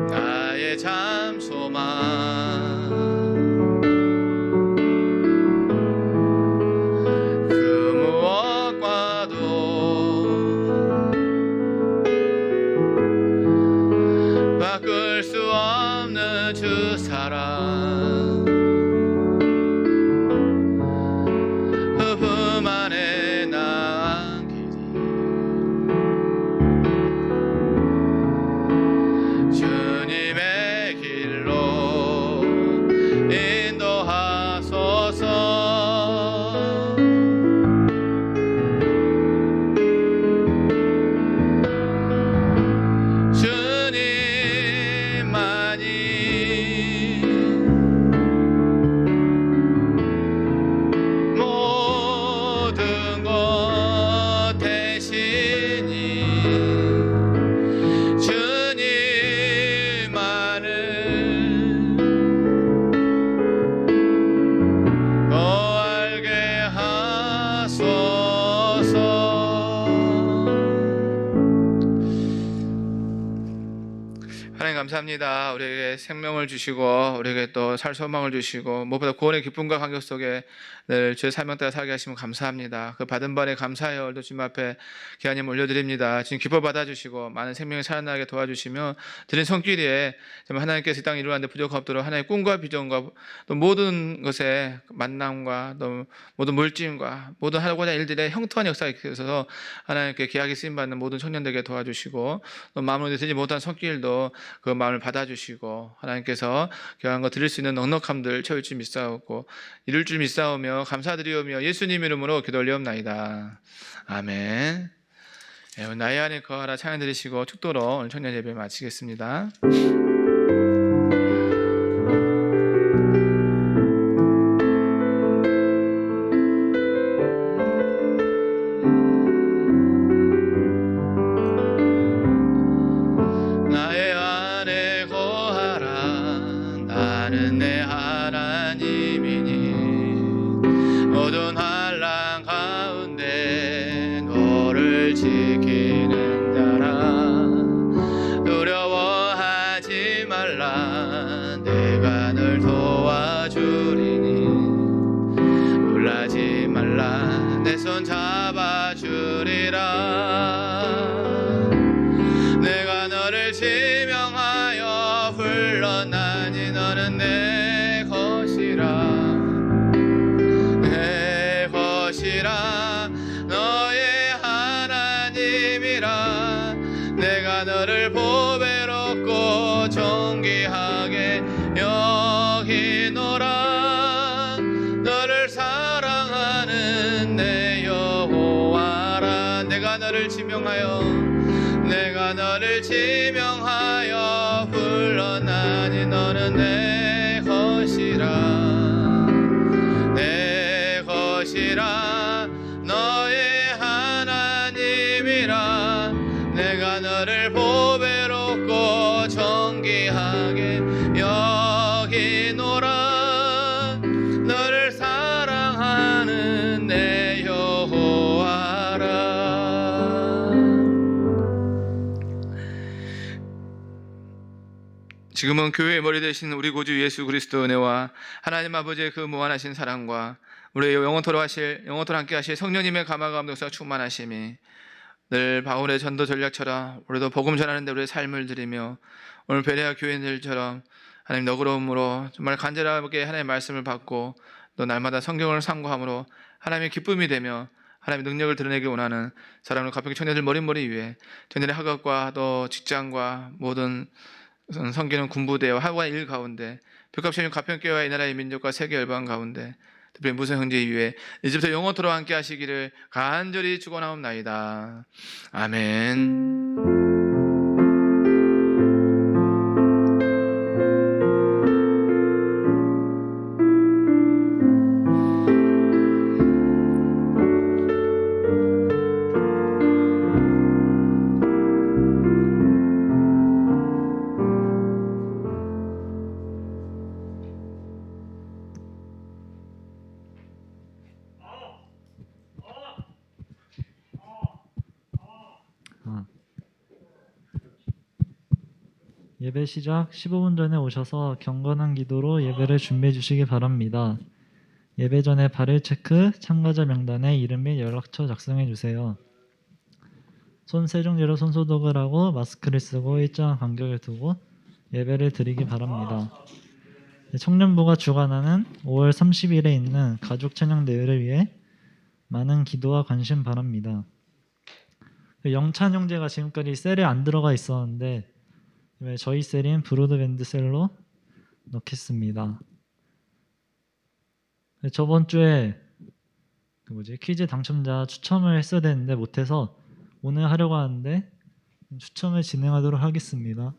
나의 잠소만 그 무엇과도 바꿀 수 없는 주 사랑, 품 안에 남기리. 주님의 길로 인도하소서. 주님만이 모든 것 대신이 주님만을 더 알게 하소서. 하나님 감사합니다. 우리에게 생명을 주시고 우리에게 또 살 소망을 주시고 무엇보다 구원의 기쁨과 감격 속에 늘 주의 사명 따라 살게 하시면 감사합니다. 그 받은 바에 감사하여 오늘도 주님 앞에 기하님 올려드립니다. 주님 기뻐 받아주시고 많은 생명이 살아나게 도와주시며 드린 손길에 정말 하나님께서 이 땅 이루는데 부족하도록 하나님의 꿈과 비전과 또 모든 것의 만남과 또 모든 물질과 모든 하고자 할 일들의 형통한 역사에 있어서 하나님께 귀하게 쓰임받는 모든 청년들에게 도와주시고 또 마음으로 드리지 못한 손길도 그 마음을 받아주시고 하나님께서 귀한 거 드릴 수 있는 넉넉함들 채울 줄 믿사오고 이룰 줄 믿사오며 감사드리오며 예수님 이름으로 기도올리옵나이다. 아멘. 네, 나의 안에 거하라 찬양 드리시고 축도로 오늘 청년 예배 마치겠습니다. 나의 안에 거하라. 나는 내 하나님이니 모든 환난 가운데 너를 지키는 자라. 두려워하지 말라. 내가 널 도와주리니 놀라지 말라. 내 손 잡아주리라. 내가 너를 지명하여 불렀나니 너는 내 것이라. 내 것이라. 너의 하나님이라. 내가 너를 보배롭고 존귀하게 여기노라. 너를 사랑하는 내 여호와라. 내가 너를 지명하여 불렀나니 너는 내 것이라. 내 것이라. 너의 하나님이라. 내가 너를 보배롭고 존귀하게 여기노라. 너를 사랑하는 내 여호와라. 지금은 교회의 머리 되신 우리 구주 예수 그리스도 은혜와 하나님 아버지의 그 무한하신 사랑과 우리의 영원토록 함께 하실 성령님의 감화 감동사 충만하심이 늘 바울의 전도 전략처럼 우리도 복음 전하는 데 우리의 삶을 드리며 오늘 베레아 교인들처럼 하나님 너그러움으로 정말 간절하게 하나님의 말씀을 받고 또 날마다 성경을 상고함으로 하나님의 기쁨이 되며 하나님의 능력을 드러내기 원하는 사랑하는 가평 청년들 머릿머리 위에 청년의 학업과 또 직장과 모든 섬기는 군부대와 하고한 일 가운데 벽합시는 가평교회와 이 나라의 민족과 세계 열방 가운데 특별히 무슨 형제 위에 이제부터 영원토록 함께 하시기를 간절히 축원하옵나이다. 아멘. 예배 시작 15분 전에 오셔서 경건한 기도로 예배를 준비해 주시기 바랍니다. 예배 전에 발열 체크, 참가자 명단에 이름 및 연락처 작성해 주세요. 손 세정제로 손 소독을 하고 마스크를 쓰고 일정한 간격을 두고 예배를 드리기 바랍니다. 청년부가 주관하는 5월 30일에 있는 가족 찬양 대회를 위해 많은 기도와 관심 바랍니다. 영찬 형제가 지금까지 셀에 안 들어가 있었는데 저희 셀인 브로드밴드 셀로 넣겠습니다. 저번 주에 퀴즈 당첨자 추첨을 했어야 되는데 못해서 오늘 하려고 하는데 추첨을 진행하도록 하겠습니다.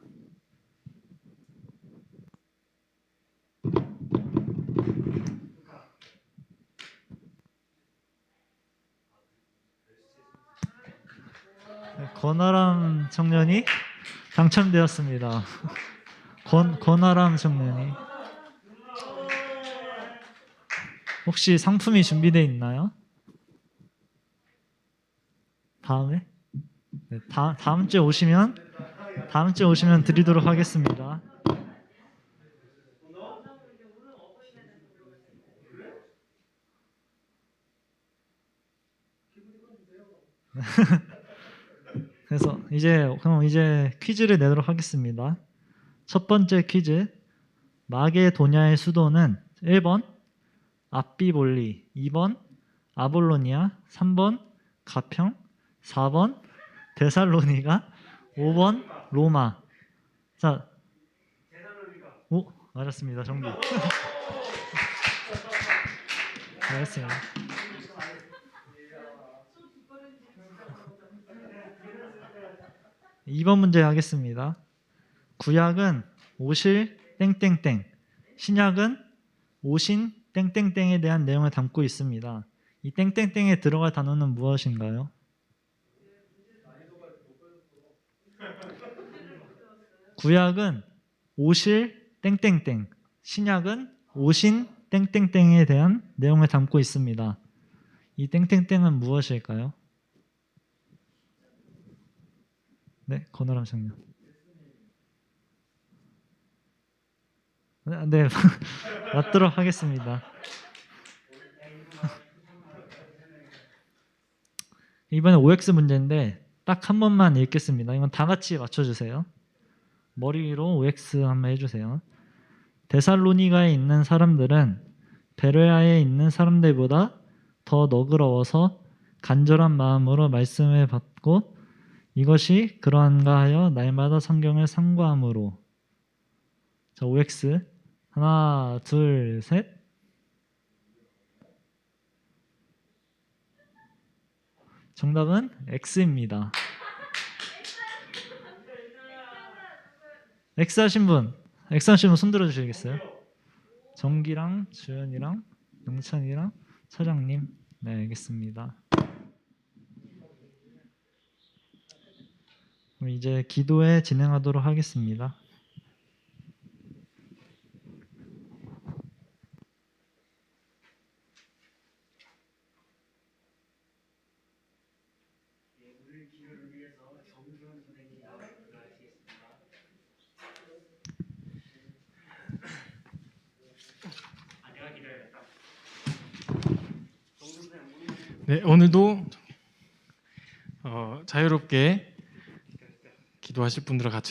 권아람 청년이 당첨되었습니다. 권아람 청년이 혹시 상품이 준비되어 있나요? 다음에? 네, 다음 주에 오시면 드리도록 하겠습니다. 그래서 이제 퀴즈를 내도록 하겠습니다. 첫 번째 퀴즈. 마게도냐의 수도는 1번 아비볼리, 2번 아볼로니아, 3번 가평, 4번 데살로니가, 5번 로마. 자, 오, 맞았습니다. 정답. 맞았습니다. 이번 문제 하겠습니다. 구약은 오실 땡땡땡, 신약은 오신 땡땡땡에 대한 내용을 담고 있습니다. 이 땡땡땡에 들어갈 단어는 무엇인가요? 구약은 오실 땡땡땡, 신약은 오신 땡땡땡에 대한 내용을 담고 있습니다. 이 땡땡땡은 무엇일까요? 네, 권아람 청년. 네, 맞도록 하겠습니다. 이번에 OX 문제인데 딱 한 번만 읽겠습니다. 이건 다 같이 맞춰주세요. 머리 위로 OX 한번 해주세요. 데살로니가에 있는 사람들은 베레아에 있는 사람들보다 더 너그러워서 간절한 마음으로 말씀을 받고 이것이 그러한가 하여 날마다 성경을 상고함으로. 자, OX 하나 둘 셋. 정답은 X입니다. X 하신 분 손 들어주시겠어요? 정기랑 주연이랑 영찬이랑 사장님. 네, 알겠습니다. 그럼 이제 기도에 진행하도록 하겠습니다. 네, 오늘도 자유롭게 기도하실 분들과 같이